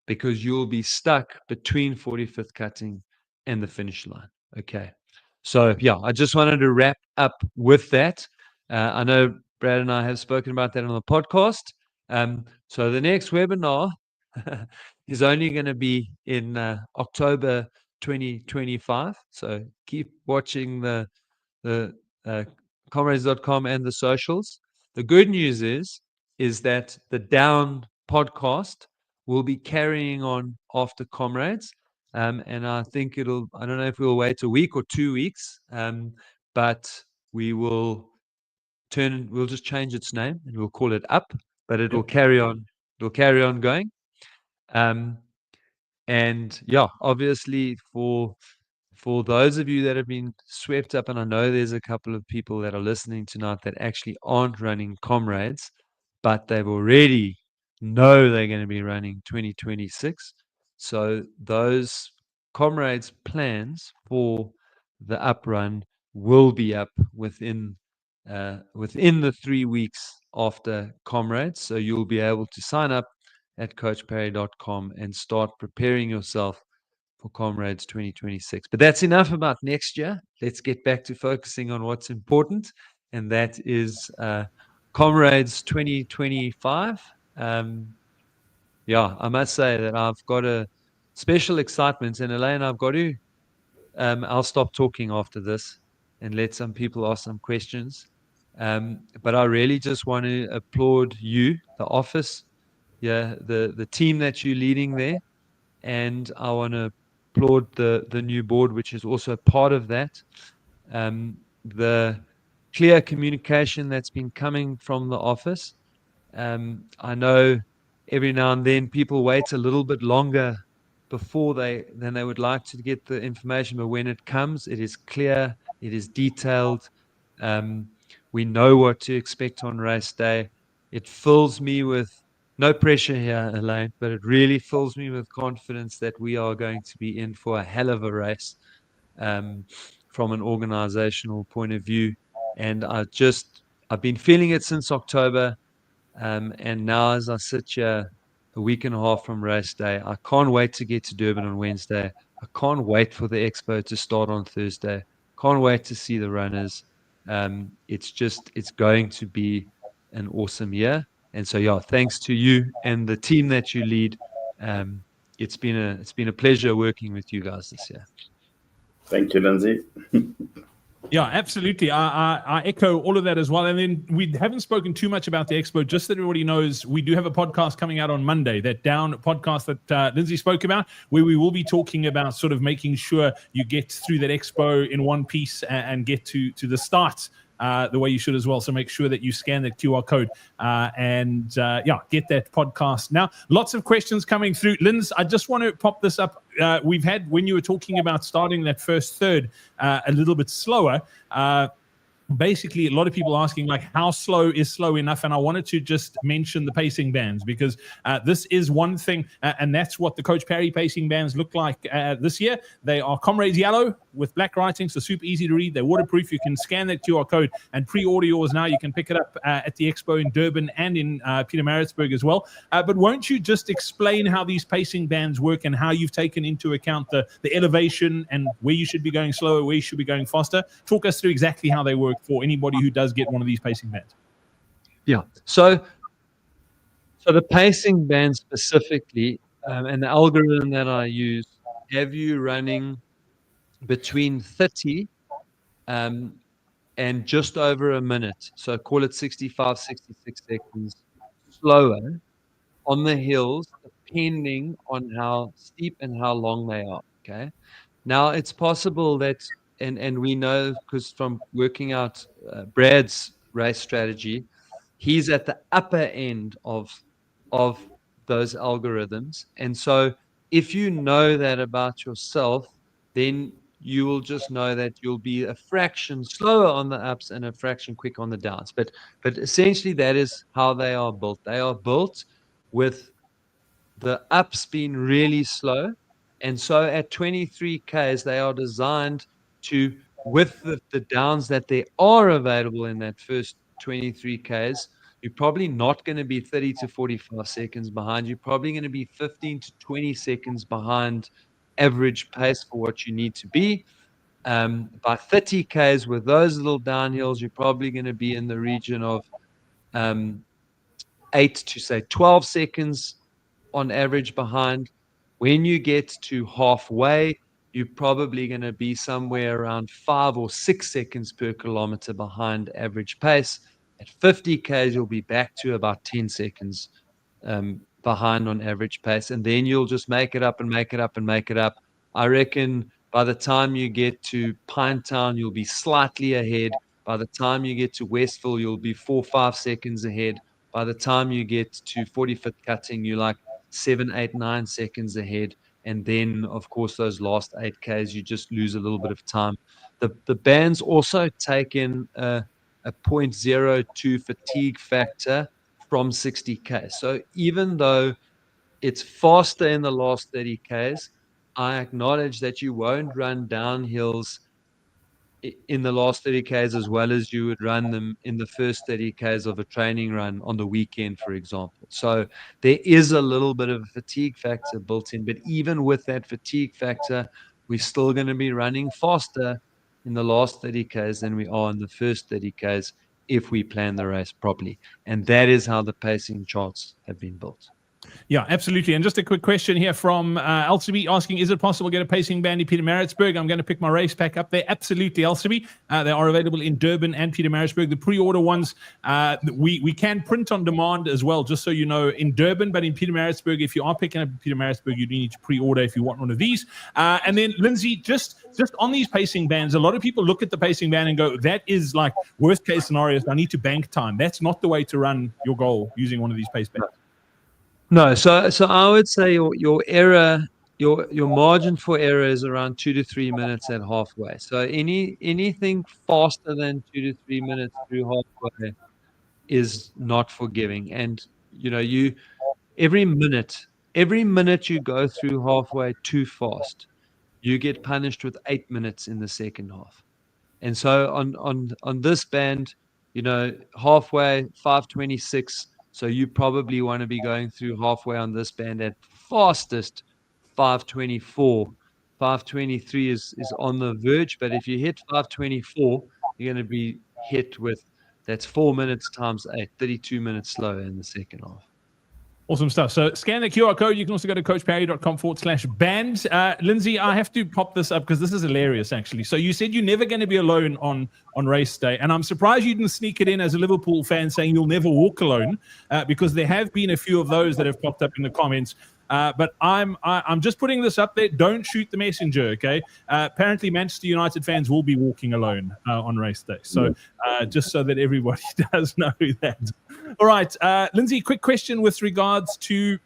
because you'll be stuck between 45th cutting and the finish line. Okay. So, yeah, I just wanted to wrap up with that. I know Brad and I have spoken about that on the podcast. So, the next webinar is only going to be in October 2025. So, keep watching the comrades.com and the socials. The good news is that the Down podcast will be carrying on after Comrades. And I think I don't know if we'll wait a week or 2 weeks, but we'll just change its name and we'll call it Up, but it will carry on. It'll carry on going. And yeah, obviously for those of you that have been swept up, and I know there's a couple of people that are listening tonight that actually aren't running Comrades, but they've already know they're going to be running 2026. So those Comrades plans for the up run will be up within the 3 weeks after Comrades. So you'll be able to sign up at coachperry.com and start preparing yourself for Comrades 2026. But that's enough about next year. Let's get back to focusing on what's important, and that is Comrades 2025. Yeah, I must say that I've got a special excitement, and Elaine, I'll stop talking after this and let some people ask some questions. But I really just want to applaud you, the office, the team that you're leading there, and I want to applaud the new board, which is also part of that. The clear communication that's been coming from the office. I know every now and then people wait a little bit longer than they would like to get the information, but when it comes, it is clear, it is detailed. We know what to expect on race day. It fills me with no pressure here, Elaine, but it really fills me with confidence that we are going to be in for a hell of a race from an organizational point of view. And I've been feeling it since October. And now, as I sit here a week and a half from race day, I can't wait to get to Durban on Wednesday. I can't wait for the expo to start on Thursday. Can't wait to see the runners. It's going to be an awesome year. And so, yeah, thanks to you and the team that you lead. It's been a pleasure working with you guys this year. Thank you, Lindsay. Yeah, absolutely. I echo all of that as well. And then we haven't spoken too much about the expo. Just that everybody knows, we do have a podcast coming out on Monday, that Down podcast that Lindsay spoke about, where we will be talking about sort of making sure you get through that expo in one piece and get to the start the way you should as well. So make sure that you scan that QR code and get that podcast. Now, lots of questions coming through. Linz, I just want to pop this up. We've had, when you were talking about starting that first third a little bit slower, basically a lot of people asking, like, how slow is slow enough? And I wanted to just mention the pacing bands, because this is one thing, and that's what the Coach Perry pacing bands look like this year. They are Comrades yellow with black writing, so super easy to read. They're waterproof. You can scan that QR code and pre-order yours now. You can pick it up at the expo in Durban and in Pietermaritzburg as well. But won't you just explain how these pacing bands work and how you've taken into account the elevation and where you should be going slower, where you should be going faster? Talk us through exactly how they work for anybody who does get one of these pacing bands. Yeah. So the pacing band specifically, and the algorithm that I use, have you running between 30 and just over a minute. So call it 65, 66 seconds slower on the hills, depending on how steep and how long they are. Okay. Now it's possible that, and we know, because from working out Brad's race strategy, he's at the upper end of of those algorithms. And so if you know that about yourself, then you will just know that you'll be a fraction slower on the ups and a fraction quick on the downs. But essentially that is how they are built. They are built with the ups being really slow. And so at 23 Ks, they are designed to, with the downs that there are available in that first 23 Ks, you're probably not going to be 30 to 45 seconds behind. You're probably going to be 15 to 20 seconds behind average pace for what you need to be. By 30 Ks with those little downhills, you're probably going to be in the region of 8 to say 12 seconds on average behind. When you get to halfway, you're probably going to be somewhere around 5 or 6 seconds per kilometer behind average pace. At 50 Ks, you'll be back to about 10 seconds behind on average pace. And then you'll just make it up and make it up and make it up. I reckon by the time you get to Pinetown, you'll be slightly ahead. By the time you get to Westville, you'll be 4 or 5 seconds ahead. By the time you get to 45th cutting, you're like 7, 8, 9 seconds ahead. And then, of course, those last 8Ks, you just lose a little bit of time. The bands also take in a 0.02 fatigue factor from 60K. So even though it's faster in the last 30Ks, I acknowledge that you won't run downhills in the last 30Ks as well as you would run them in the first 30Ks of a training run on the weekend, for example. So there is a little bit of a fatigue factor built in, but even with that fatigue factor, we're still going to be running faster in the last 30Ks than we are in the first 30Ks if we plan the race properly. And that is how the pacing charts have been built. Yeah, absolutely. And just a quick question here from LCB asking, is it possible to get a pacing band in Pietermaritzburg? I'm going to pick my race pack up there. Absolutely, LCB. They are available in Durban and Pietermaritzburg. The pre-order ones, we can print on demand as well, just so you know, in Durban. But in Pietermaritzburg, if you are picking up in Pietermaritzburg, you do need to pre-order if you want one of these. And then, Lindsay, just on these pacing bands, a lot of people look at the pacing band and go, that is like worst case scenarios. I need to bank time. That's not the way to run your goal using one of these pace bands. No, so I would say your error, your margin for error is around 2 to 3 minutes at halfway. So anything faster than 2 to 3 minutes through halfway is not forgiving. And every minute you go through halfway too fast, you get punished with 8 minutes in the second half. And so on this band, halfway 5:26. So you probably want to be going through halfway on this band at fastest 5:24. 5:23 is on the verge, but if you hit 5:24, you're going to be hit with that's 4 minutes times 8, 32 minutes slower in the second half. Awesome stuff. So scan the QR code. You can also go to coachparry.com/band. Lindsay, I have to pop this up because this is hilarious, actually. So you said you're never going to be alone on race day. And I'm surprised you didn't sneak it in as a Liverpool fan saying you'll never walk alone, because there have been a few of those that have popped up in the comments. But I'm just putting this up there. Don't shoot the messenger, okay? Apparently, Manchester United fans will be walking alone on race day. So just so that everybody does know that. All right, Lindsay, quick question with regards to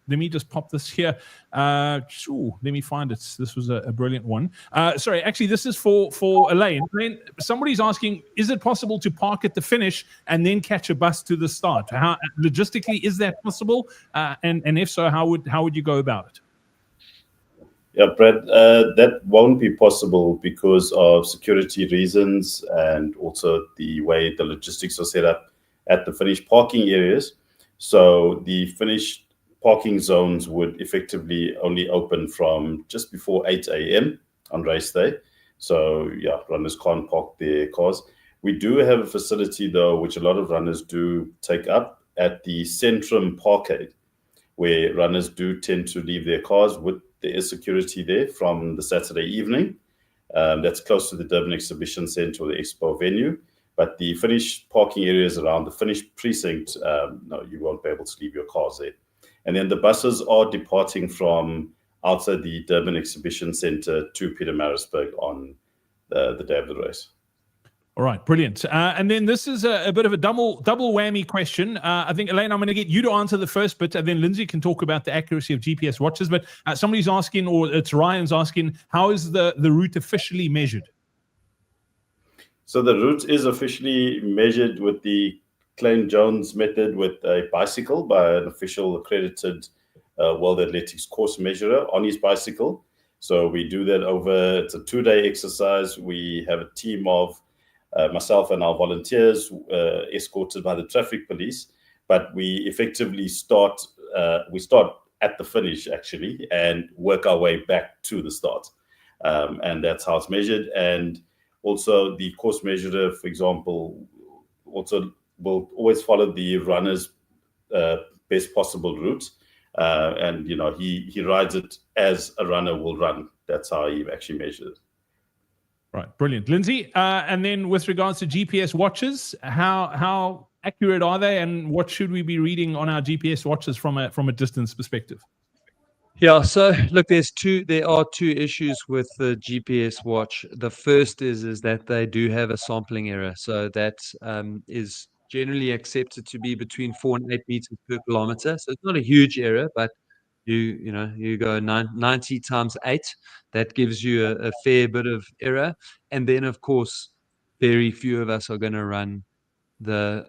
let me just pop this here. Let me find it. This was a brilliant one. Sorry, actually, this is for Elaine. Elaine, somebody's asking, is it possible to park at the finish and then catch a bus to the start? How logistically is that possible? And if so, how would you go about it? Yeah, Brad, that won't be possible because of security reasons and also the way the logistics are set up at the finish parking areas. So the finish parking zones would effectively only open from just before 8 a.m. on race day. So, yeah, runners can't park their cars. We do have a facility, though, which a lot of runners do take up at the Centrum Parkade, where runners do tend to leave their cars with there is security there from the Saturday evening. That's close to the Durban Exhibition Centre or the expo venue. But the finish parking areas around the finish precinct, no, you won't be able to leave your cars there. And then the buses are departing from outside the Durban Exhibition Centre to Pietermaritzburg on the day of the race. All right, brilliant. And then this is a bit of a double whammy question. I think, Elaine, I'm going to get you to answer the first bit, and then Lindsay can talk about the accuracy of GPS watches. But somebody's asking, or it's Ryan's asking, how is the route officially measured? So the route is officially measured with the Klein-Jones method with a bicycle by an official accredited World Athletics course measurer on his bicycle. So we do that it's a 2-day exercise. We have a team of myself and our volunteers escorted by the traffic police, but we effectively start at the finish actually and work our way back to the start. And that's how it's measured. And also the course measurer, for example, also will always follow the runner's best possible route. And, he rides it as a runner will run. That's how he actually measures it. Right, brilliant. Lindsay, and then with regards to GPS watches, how accurate are they, and what should we be reading on our GPS watches from a distance perspective? Yeah, so look, there are two issues with the GPS watch. The first is that they do have a sampling error. So that is generally accepted to be between 4 and 8 meters per kilometer. So it's not a huge error, but you go 90 times 8, that gives you a fair bit of error. And then, of course, very few of us are going to run the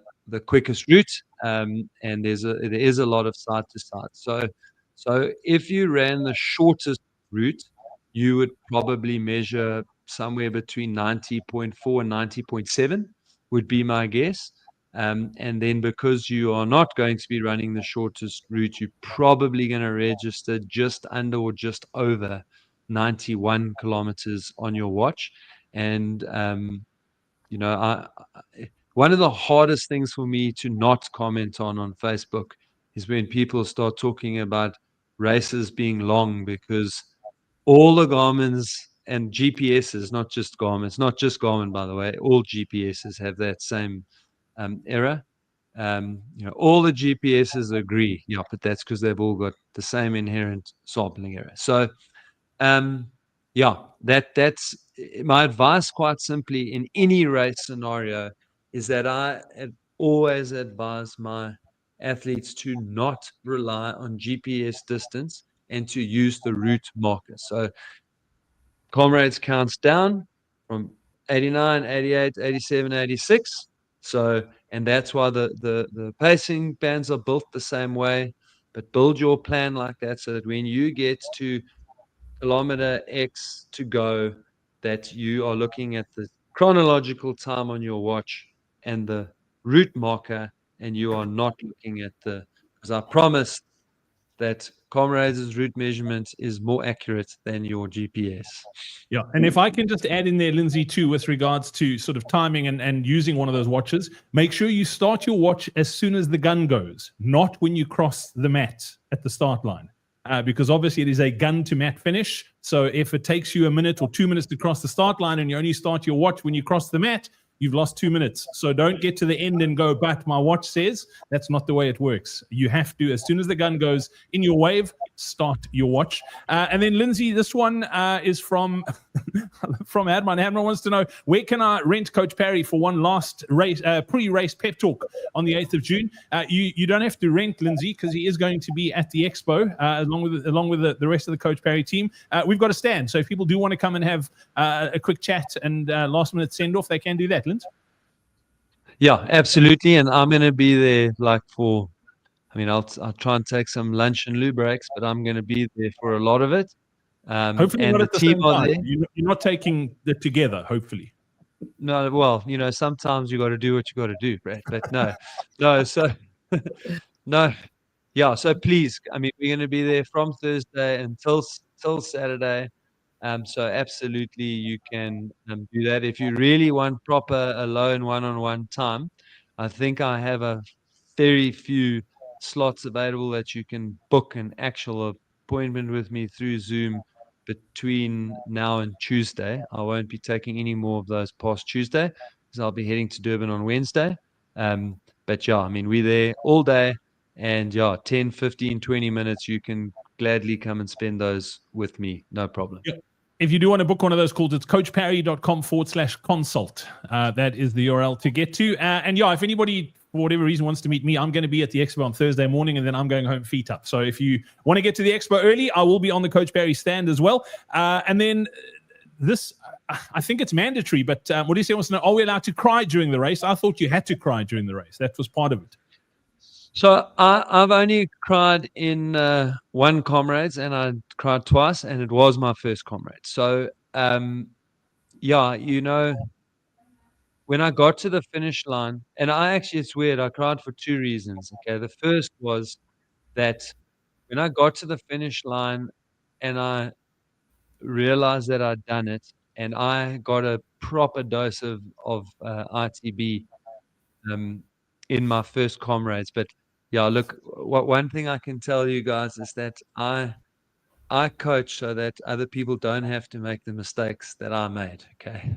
quickest route, and there is a lot of side to side. So if you ran the shortest route, you would probably measure somewhere between 90.4 and 90.7 would be my guess. And then because you are not going to be running the shortest route, you're probably going to register just under or just over 91 kilometers on your watch. And one of the hardest things for me to not comment on Facebook is when people start talking about races being long, because all the Garmin's and GPSs, not just Garmin, by the way, all GPSs have that same error. All the GPSs agree, yeah, but that's because they've all got the same inherent sampling error. So, yeah, that's my advice. Quite simply, in any race scenario, is that I always advise my athletes to not rely on GPS distance and to use the route marker. So Comrades counts down from 89, 88, 87, 86. So, and that's why the pacing bands are built the same way, but build your plan like that so that when you get to kilometer X to go, that you are looking at the chronological time on your watch and the route marker, and you are not looking at because I promised that Comrades' route measurement is more accurate than your GPS. Yeah, and if I can just add in there, Lindsay, too, with regards to sort of timing and using one of those watches, make sure you start your watch as soon as the gun goes, not when you cross the mat at the start line. Because obviously it is a gun to mat finish. So if it takes you a minute or 2 minutes to cross the start line and you only start your watch when you cross the mat, you've lost 2 minutes. So don't get to the end and go, but my watch says. That's not the way it works. You have to, as soon as the gun goes in your wave, start your watch. And then Lindsay, this one is from Adman. Adman wants to know, where can I rent Coach Parry for one last race, pre-race pep talk on the 8th of June? You don't have to rent Lindsay, because he is going to be at the expo along with the rest of the Coach Parry team. We've got a stand, so if people do want to come and have a quick chat and last minute send off, they can do that. Lindsay? Yeah, absolutely. And I'm going to be there I'll try and take some lunch and loo breaks, but I'm going to be there for a lot of it. Hopefully and not the at the team same are time. there. You're not taking it together, hopefully. No, well, sometimes you got to do what you got to do, Brett. But no. So no, yeah. So please, we're going to be there from Thursday until Saturday. So absolutely, you can do that if you really want proper alone one-on-one time. I think I have a very few slots available that you can book an actual appointment with me through Zoom between now and Tuesday. I won't be taking any more of those past Tuesday, because I'll be heading to Durban on Wednesday. But yeah, we're there all day, and yeah, 10, 15, 20 minutes, you can gladly come and spend those with me. No problem. Yeah. if you do want to book one of those calls, it's coachparry.com/consult. That is the URL to get to. And yeah, if anybody, for whatever reason, wants to meet me, I'm going to be at the expo on Thursday morning, and then I'm going home feet up. So if you want to get to the expo early, I will be on the Coach Parry stand as well. And then this, I think it's mandatory, but what do you say? Wants to know, are we allowed to cry during the race? I thought you had to cry during the race. That was part of it. So I've only cried in one Comrades, and I cried twice, and it was my first Comrades. So yeah, when I got to the finish line, and it's weird, I cried for two reasons. Okay, the first was that when I got to the finish line and I realized that I'd done it, and I got a proper dose of ITB in my first Comrades. But yeah, look, one thing I can tell you guys is that I coach so that other people don't have to make the mistakes that I made. Okay,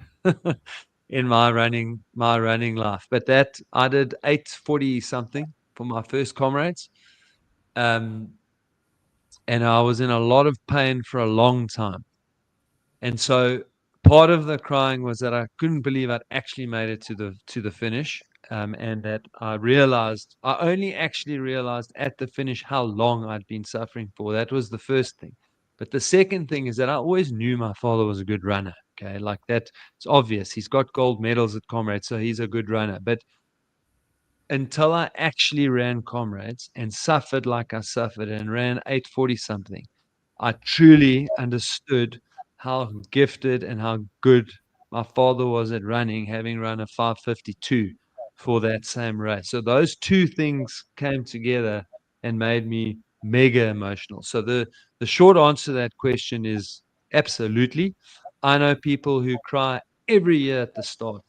in my running life. But that I did 8:40 something for my first Comrades, and I was in a lot of pain for a long time. And so part of the crying was that I couldn't believe I'd actually made it to the finish. And that I only actually realized at the finish how long I'd been suffering for. That was the first thing. But the second thing is that I always knew my father was a good runner. Okay, like that, it's obvious. He's got gold medals at Comrades, so he's a good runner. But until I actually ran Comrades and suffered like I suffered and ran 8:40 something, I truly understood how gifted and how good my father was at running, having run a 5:52 for that same race. So those two things came together and made me mega emotional. So the short answer to that question is absolutely. I know people who cry every year at the start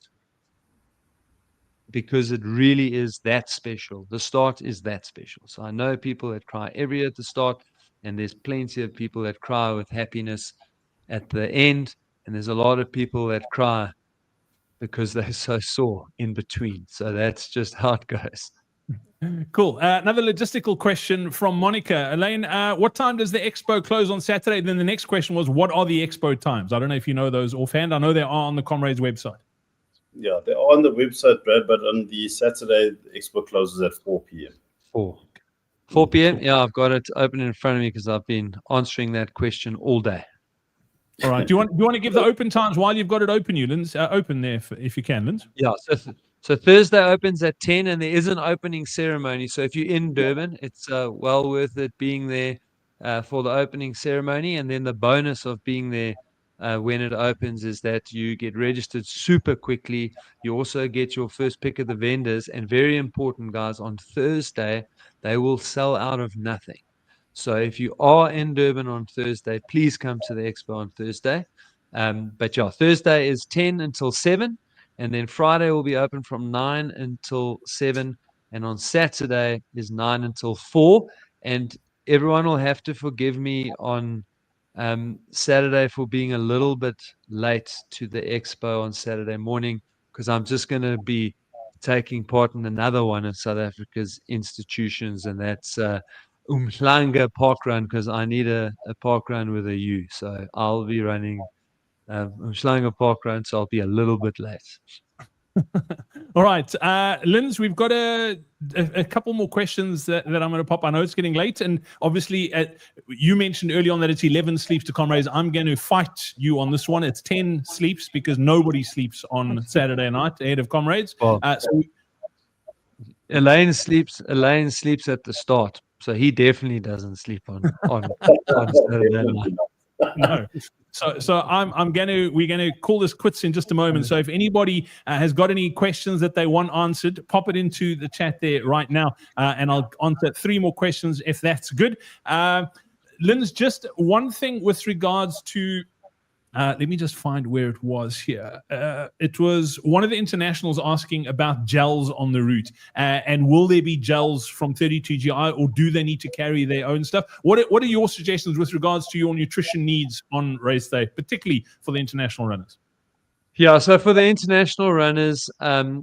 because it really is that special. The start is that special. So I know people that cry every year at the start, and there's plenty of people that cry with happiness at the end, and there's a lot of people that cry because they're so sore in between. So that's just how it goes. Cool. Another logistical question from Monica. Elaine, what time does the expo close on Saturday? Then the next question was, what are the expo times? I don't know if you know those offhand. I know they are on the Comrades website. Yeah, they're on the website, Brad, but on the Saturday, the expo closes at 4 p.m. 4 p.m. Yeah, I've got it open in front of me because I've been answering that question all day. All right. Do you want to give the open times while you've got it open, Linz? Open there if you can, Linz. Yeah. So Thursday opens at 10, and there is an opening ceremony. So if you're in Durban, it's well worth it being there for the opening ceremony. And then the bonus of being there when it opens is that you get registered super quickly. You also get your first pick of the vendors. And very important, guys, on Thursday, they will sell out of nothing. So if you are in Durban on Thursday, please come to the expo on Thursday. But yeah, Thursday is 10 until 7. And then Friday will be open from 9 until 7. And on Saturday is 9 until 4. And everyone will have to forgive me on Saturday for being a little bit late to the expo on Saturday morning, because I'm just going to be taking part in another one of South Africa's institutions, and that's Umhlanga Park Run, because I need a park run with a U. So I'll be running Umhlanga Park Run, so I'll be a little bit late. All right, Linz, we've got a couple more questions that I'm going to pop. I know it's getting late, and obviously you mentioned early on that it's 11 sleeps to Comrades. I'm going to fight you on this one. It's 10 sleeps because nobody sleeps on Saturday night ahead of Comrades. Well, Elaine sleeps at the start, so he definitely doesn't sleep on Saturday night. No. So we're gonna call this quits in just a moment. So if anybody has got any questions that they want answered, pop it into the chat there right now, and I'll answer 3 more questions if that's good. Linz, just one thing with regards to. Let me just find where it was here. It was one of the internationals asking about gels on the route. And will there be gels from 32GI, or do they need to carry their own stuff? What are your suggestions with regards to your nutrition needs on race day, particularly for the international runners? Yeah, so for the international runners,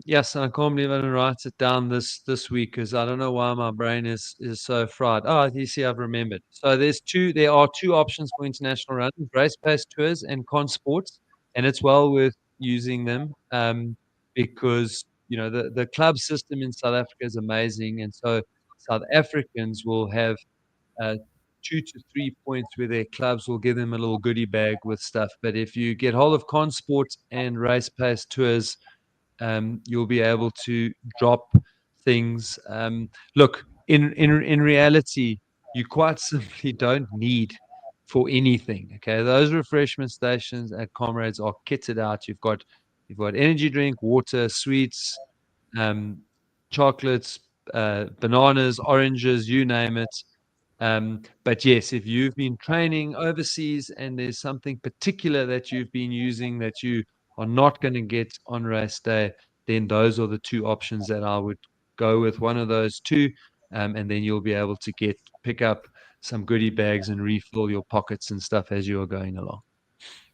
yes, I can't believe I didn't write it down this week because I don't know why my brain is so fried. Oh, you see, I've remembered. So there are two options for international runners: race pace tours and con sports, and it's well worth using them because the club system in South Africa is amazing, and so South Africans will have 2 to 3 points where their clubs will give them a little goodie bag with stuff. But if you get hold of Consport and Race Pace Tours, you'll be able to drop things. Look, in reality, you quite simply don't need for anything. Okay, those refreshment stations at Comrades are kitted out. You've got energy drink, water, sweets, um, chocolates, bananas, oranges, you name it. But yes, if you've been training overseas and there's something particular that you've been using that you are not going to get on race day, then those are the two options that I would go with. One of those two, and then you'll be able to pick up some goodie bags and refill your pockets and stuff as you are going along.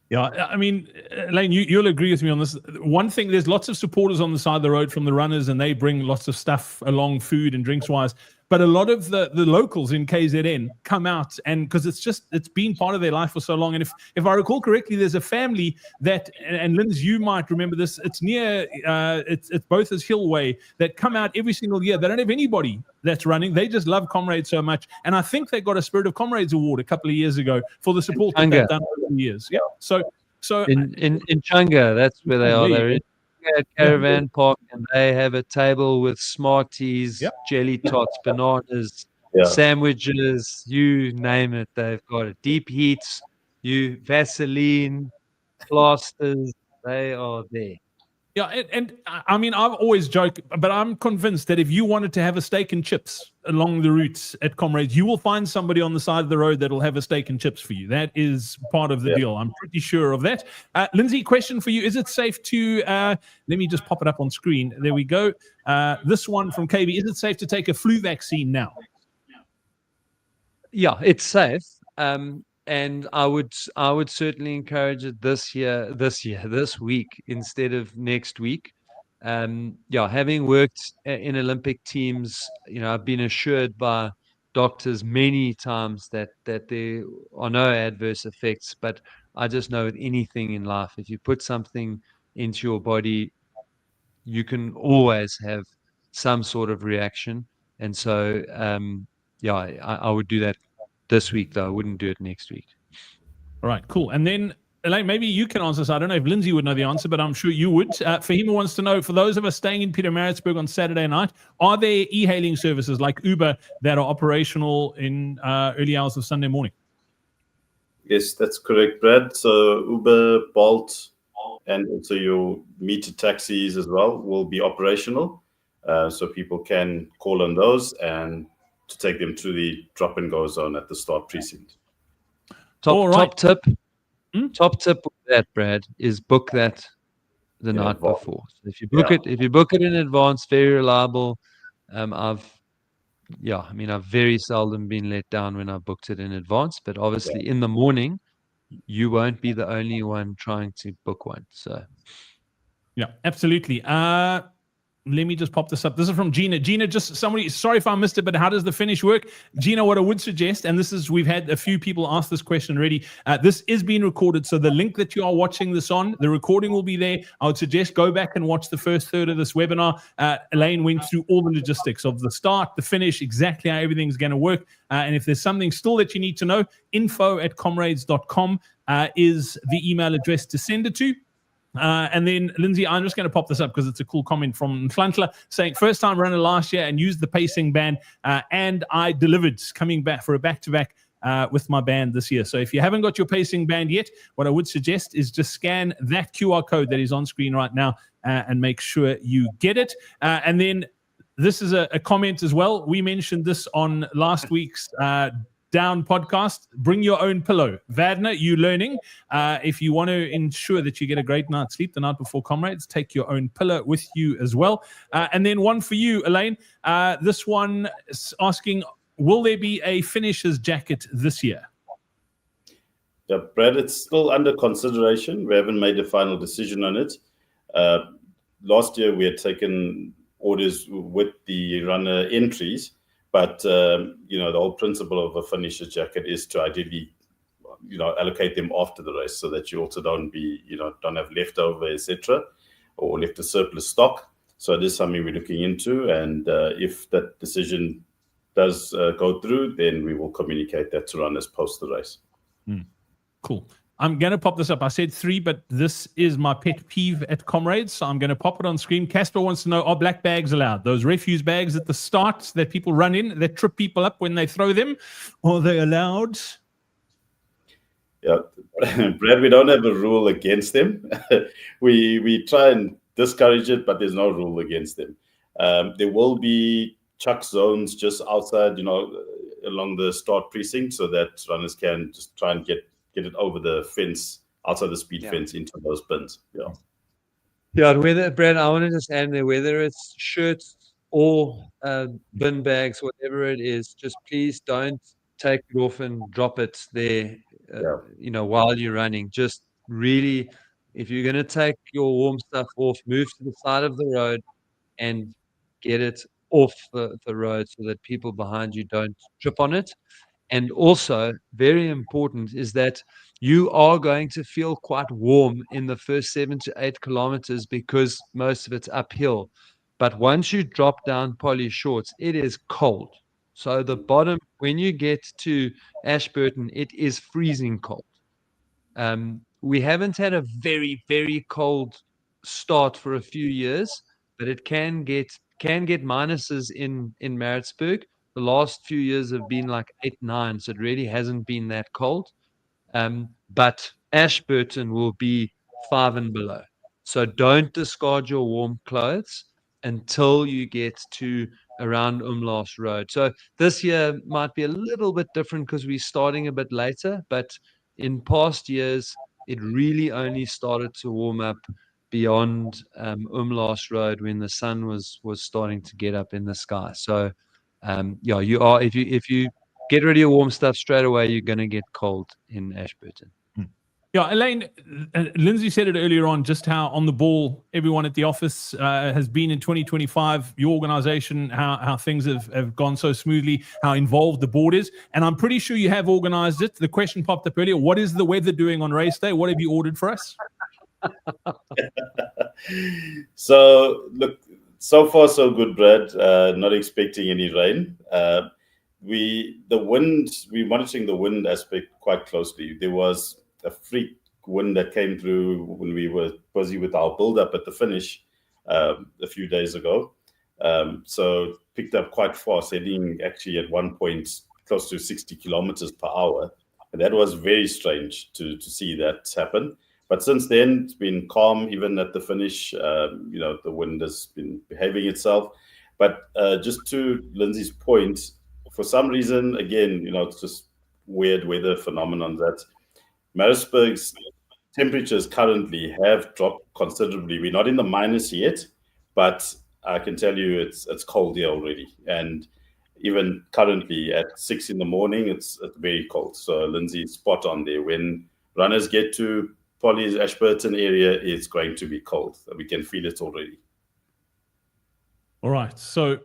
Yeah, I mean, Elaine, you'll agree with me on this. One thing, there's lots of supporters on the side of the road from the runners, and they bring lots of stuff along, food and drinks wise. But a lot of the locals in KZN come out, and because it's been part of their life for so long. And if I recall correctly, there's a family that, and Linz, you might remember this. It's near it's both as Hillway, that come out every single year. They don't have anybody that's running. They just love Comrades so much, and I think they got a Spirit of Comrades award a couple of years ago for the support that they've done over the years. Yeah, so in Chunga, that's where they are. They're in Caravan Park, and they have a table with Smarties, jelly tots, bananas, sandwiches, you name it. They've got it. Deep heats, Vaseline, plasters. They are there. Yeah, and I mean, I've always joked, but I'm convinced that if you wanted to have a steak and chips along the routes at Comrades, you will find somebody on the side of the road that'll have a steak and chips for you. That is part of the deal. I'm pretty sure of that. Lindsay, question for you. Is it safe to, let me just pop it up on screen. There we go. This one from KB. Is it safe to take a flu vaccine now? Yeah, it's safe. And I would certainly encourage it this week instead of next week. Having worked in Olympic teams, I've been assured by doctors many times that there are no adverse effects. But I just know with anything in life, if you put something into your body, you can always have some sort of reaction. And so, I would do that this week, though. I wouldn't do it next week. All right, cool. And then, Elaine, maybe you can answer this. I don't know if Lindsay would know the answer, but I'm sure you would. Fahima wants to know, for those of us staying in Pietermaritzburg on Saturday night, are there e-hailing services like Uber that are operational in early hours of Sunday morning? Yes, that's correct, Brad. So Uber, Bolt, and also your metered taxis as well will be operational. So people can call on those and to take them to the drop and go zone at the start precinct. Top tip with that, Brad, is book that the night before. So if you book it in advance, very reliable. I've very seldom been let down when I've booked it in advance, but obviously in the morning, you won't be the only one trying to book one. So yeah, absolutely. Let me just pop this up. This is from Gina. Gina, just somebody, sorry if I missed it, but how does the finish work? Gina, what I would suggest, and we've had a few people ask this question already. This is being recorded. So the link that you are watching this on, the recording will be there. I would suggest go back and watch the first third of this webinar. Elaine went through all the logistics of the start, the finish, exactly how everything's going to work. And if there's something still that you need to know, info@comrades.com is the email address to send it to. And then, Lindsay, I'm just going to pop this up because it's a cool comment from Flantler saying, first time runner last year and used the pacing band, and I delivered, coming back for a back-to-back with my band this year. So if you haven't got your pacing band yet, what I would suggest is just scan that QR code that is on screen right now and make sure you get it. And then this is a comment as well. We mentioned this on last week's Down podcast. Bring your own pillow. Vadner, you learning. If you want to ensure that you get a great night's sleep the night before Comrades, take your own pillow with you as well. And then one for you, Elaine. This one is asking, will there be a finishers jacket this year? Yeah, Brad, it's still under consideration. We haven't made a final decision on it. Last year, we had taken orders with the runner entries, but the whole principle of a finisher jacket is to ideally, allocate them after the race so that you also don't have leftover, etc., or left a surplus stock. So it is something we're looking into, and if that decision does go through, then we will communicate that to runners post the race. Cool. I'm going to pop this up. I said 3, but this is my pet peeve at Comrades, so I'm going to pop it on screen. Casper wants to know, are black bags allowed? Those refuse bags at the start that people run in, that trip people up when they throw them, are they allowed? Yeah, Brad, we don't have a rule against them. we try and discourage it, but there's no rule against them. There will be chuck zones just outside, along the start precinct, so that runners can just try and get it over the fence, outside the speed fence, into those bins. Yeah, whether, Brad, I want to just add there, whether it's shirts or bin bags, whatever it is, just please don't take it off and drop it there, while you're running. Just really, if you're going to take your warm stuff off, move to the side of the road and get it off the road so that people behind you don't trip on it. And also, very important is that you are going to feel quite warm in the first 7 to 8 kilometers because most of it's uphill. But once you drop down poly shorts, it is cold. So the bottom, when you get to Ashburton, it is freezing cold. We haven't had a very, very cold start for a few years, but it can get minuses in Maritzburg. The last few years have been like 8, 9, so it really hasn't been that cold. But Ashburton will be 5 and below. So don't discard your warm clothes until you get to around Umlaas Road. So this year might be a little bit different because we're starting a bit later, but in past years, it really only started to warm up beyond Umlaas Road when the sun was starting to get up in the sky. So you are, if you get rid of your warm stuff straight away, you're going to get cold in Ashburton. Yeah, Elaine, Lindsay said it earlier on, just how on the ball everyone at the office has been in 2025, your organization, how things have gone so smoothly, how involved the board is. And I'm pretty sure you have organized it. The question popped up earlier, what is the weather doing on race day? What have you ordered for us? So, look, so far so good, Brad. Not expecting any rain. We're monitoring the wind aspect quite closely. There was a freak wind that came through when we were busy with our build-up at the finish a few days ago. So picked up quite fast, heading actually at one point close to 60 kilometers per hour. And that was very strange to see that happen. But since then, it's been calm, even at the finish. The wind has been behaving itself. But just to Lindsay's point, for some reason, again, it's just weird weather phenomenon that Maritzburg's temperatures currently have dropped considerably. We're not in the minus yet, but I can tell you it's cold here already. And even currently at 6 in the morning, it's very cold. So Lindsay's spot on there. When runners get to Polly's Ashburton area, it's going to be cold. We can feel it already. All right. So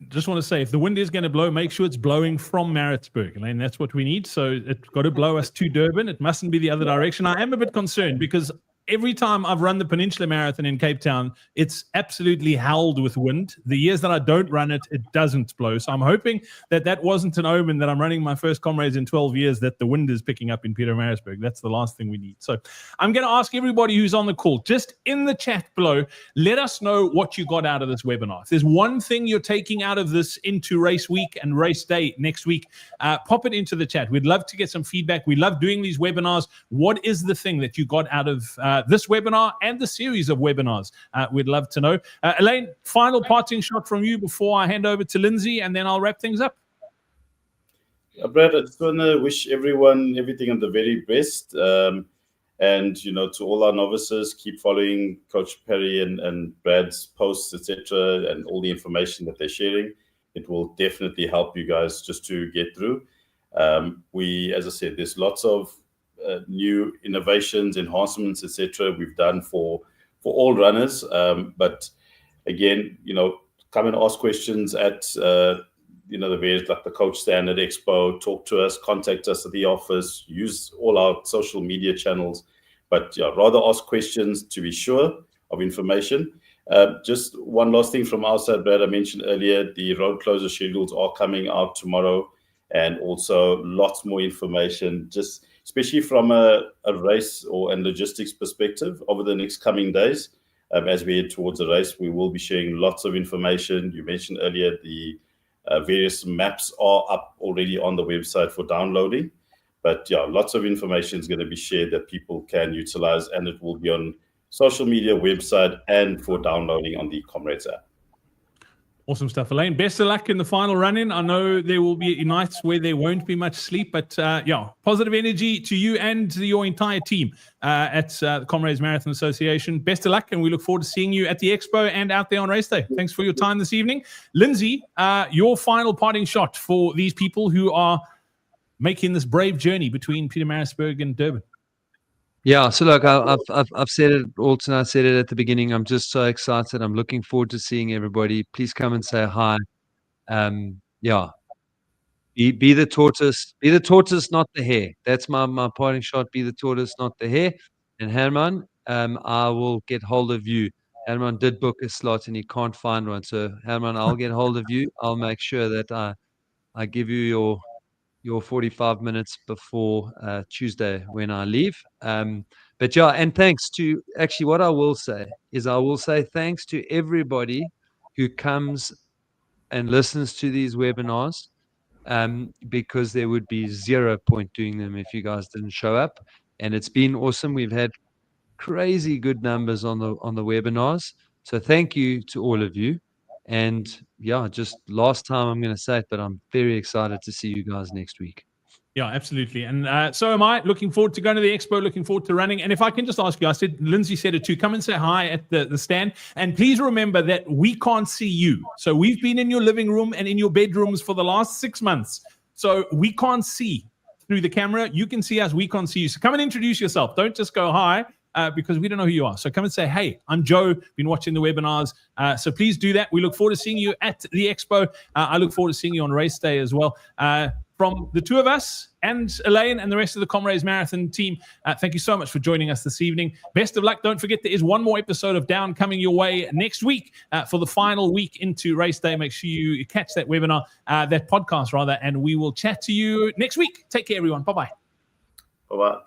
just want to say, if the wind is going to blow, make sure it's blowing from Maritzburg. And that's what we need. So it's got to blow us to Durban. It mustn't be the other direction. I am a bit concerned because every time I've run the Peninsula Marathon in Cape Town, it's absolutely howled with wind. The years that I don't run it, it doesn't blow. So I'm hoping that wasn't an omen that I'm running my first Comrades in 12 years, that the wind is picking up in Pietermaritzburg. That's the last thing we need. So I'm going to ask everybody who's on the call, just in the chat below, let us know what you got out of this webinar. If there's one thing you're taking out of this into race week and race day next week, pop it into the chat. We'd love to get some feedback. We love doing these webinars. What is the thing that you got out of this webinar and the series of webinars? We'd love to know. Elaine, final parting shot from you before I hand over to Lindsay, and then I'll wrap things up. Brad, I just want to wish everyone everything of the very best. And, to all our novices, keep following Coach Perry and Brad's posts, etc., and all the information that they're sharing. It will definitely help you guys just to get through. As I said, there's lots of new innovations, enhancements, etc. we've done for all runners. But again, come and ask questions at the various, like the Coach Stand at Expo. Talk to us, contact us at the office, use all our social media channels. But yeah, rather ask questions to be sure of information. Just one last thing from our side, Brad, I mentioned earlier, the road closure schedules are coming out tomorrow, and also lots more information, just especially from a race and logistics perspective over the next coming days. As we head towards the race, we will be sharing lots of information. You mentioned earlier the various maps are up already on the website for downloading. But yeah, lots of information is going to be shared that people can utilize, and it will be on social media, website, and for downloading on the Comrades app. Awesome stuff, Elaine. Best of luck in the final run-in. I know there will be nights where there won't be much sleep, but positive energy to you and your entire team at the Comrades Marathon Association. Best of luck, and we look forward to seeing you at the Expo and out there on race day. Thanks for your time this evening. Lindsay, your final parting shot for these people who are making this brave journey between Pietermaritzburg and Durban. Yeah, so look, I've said it all tonight. I said it at the beginning. I'm just so excited. I'm looking forward to seeing everybody. Please come and say hi. Yeah, be the tortoise. Be the tortoise, not the hare. That's my parting shot. Be the tortoise, not the hare. And Herman, I will get hold of you. Herman did book a slot and he can't find one. So Herman, I'll get hold of you. I'll make sure that I give you your 45 minutes before Tuesday when I leave. But yeah, and thanks to, actually what I will say thanks to everybody who comes and listens to these webinars, because there would be 0 point doing them if you guys didn't show up. And it's been awesome. We've had crazy good numbers on the webinars. So thank you to all of you. And yeah, just last time I'm going to say it, but I'm very excited to see you guys next week. Yeah, absolutely. And so am I. Looking forward to going to the Expo, looking forward to running. And if I can just ask you, Lindsay said it too, come and say hi at the stand. And please remember that we can't see you. So we've been in your living room and in your bedrooms for the last 6 months. So we can't see through the camera. You can see us, we can't see you. So come and introduce yourself. Don't just go hi. Because we don't know who you are. So come and say, hey, I'm Joe, been watching the webinars. So please do that. We look forward to seeing you at the Expo. I look forward to seeing you on race day as well. From the two of us and Elaine and the rest of the Comrades Marathon team, thank you so much for joining us this evening. Best of luck. Don't forget, there is one more episode of Down coming your way next week for the final week into race day. Make sure you catch that webinar, that podcast rather, and we will chat to you next week. Take care, everyone. Bye-bye. Bye-bye.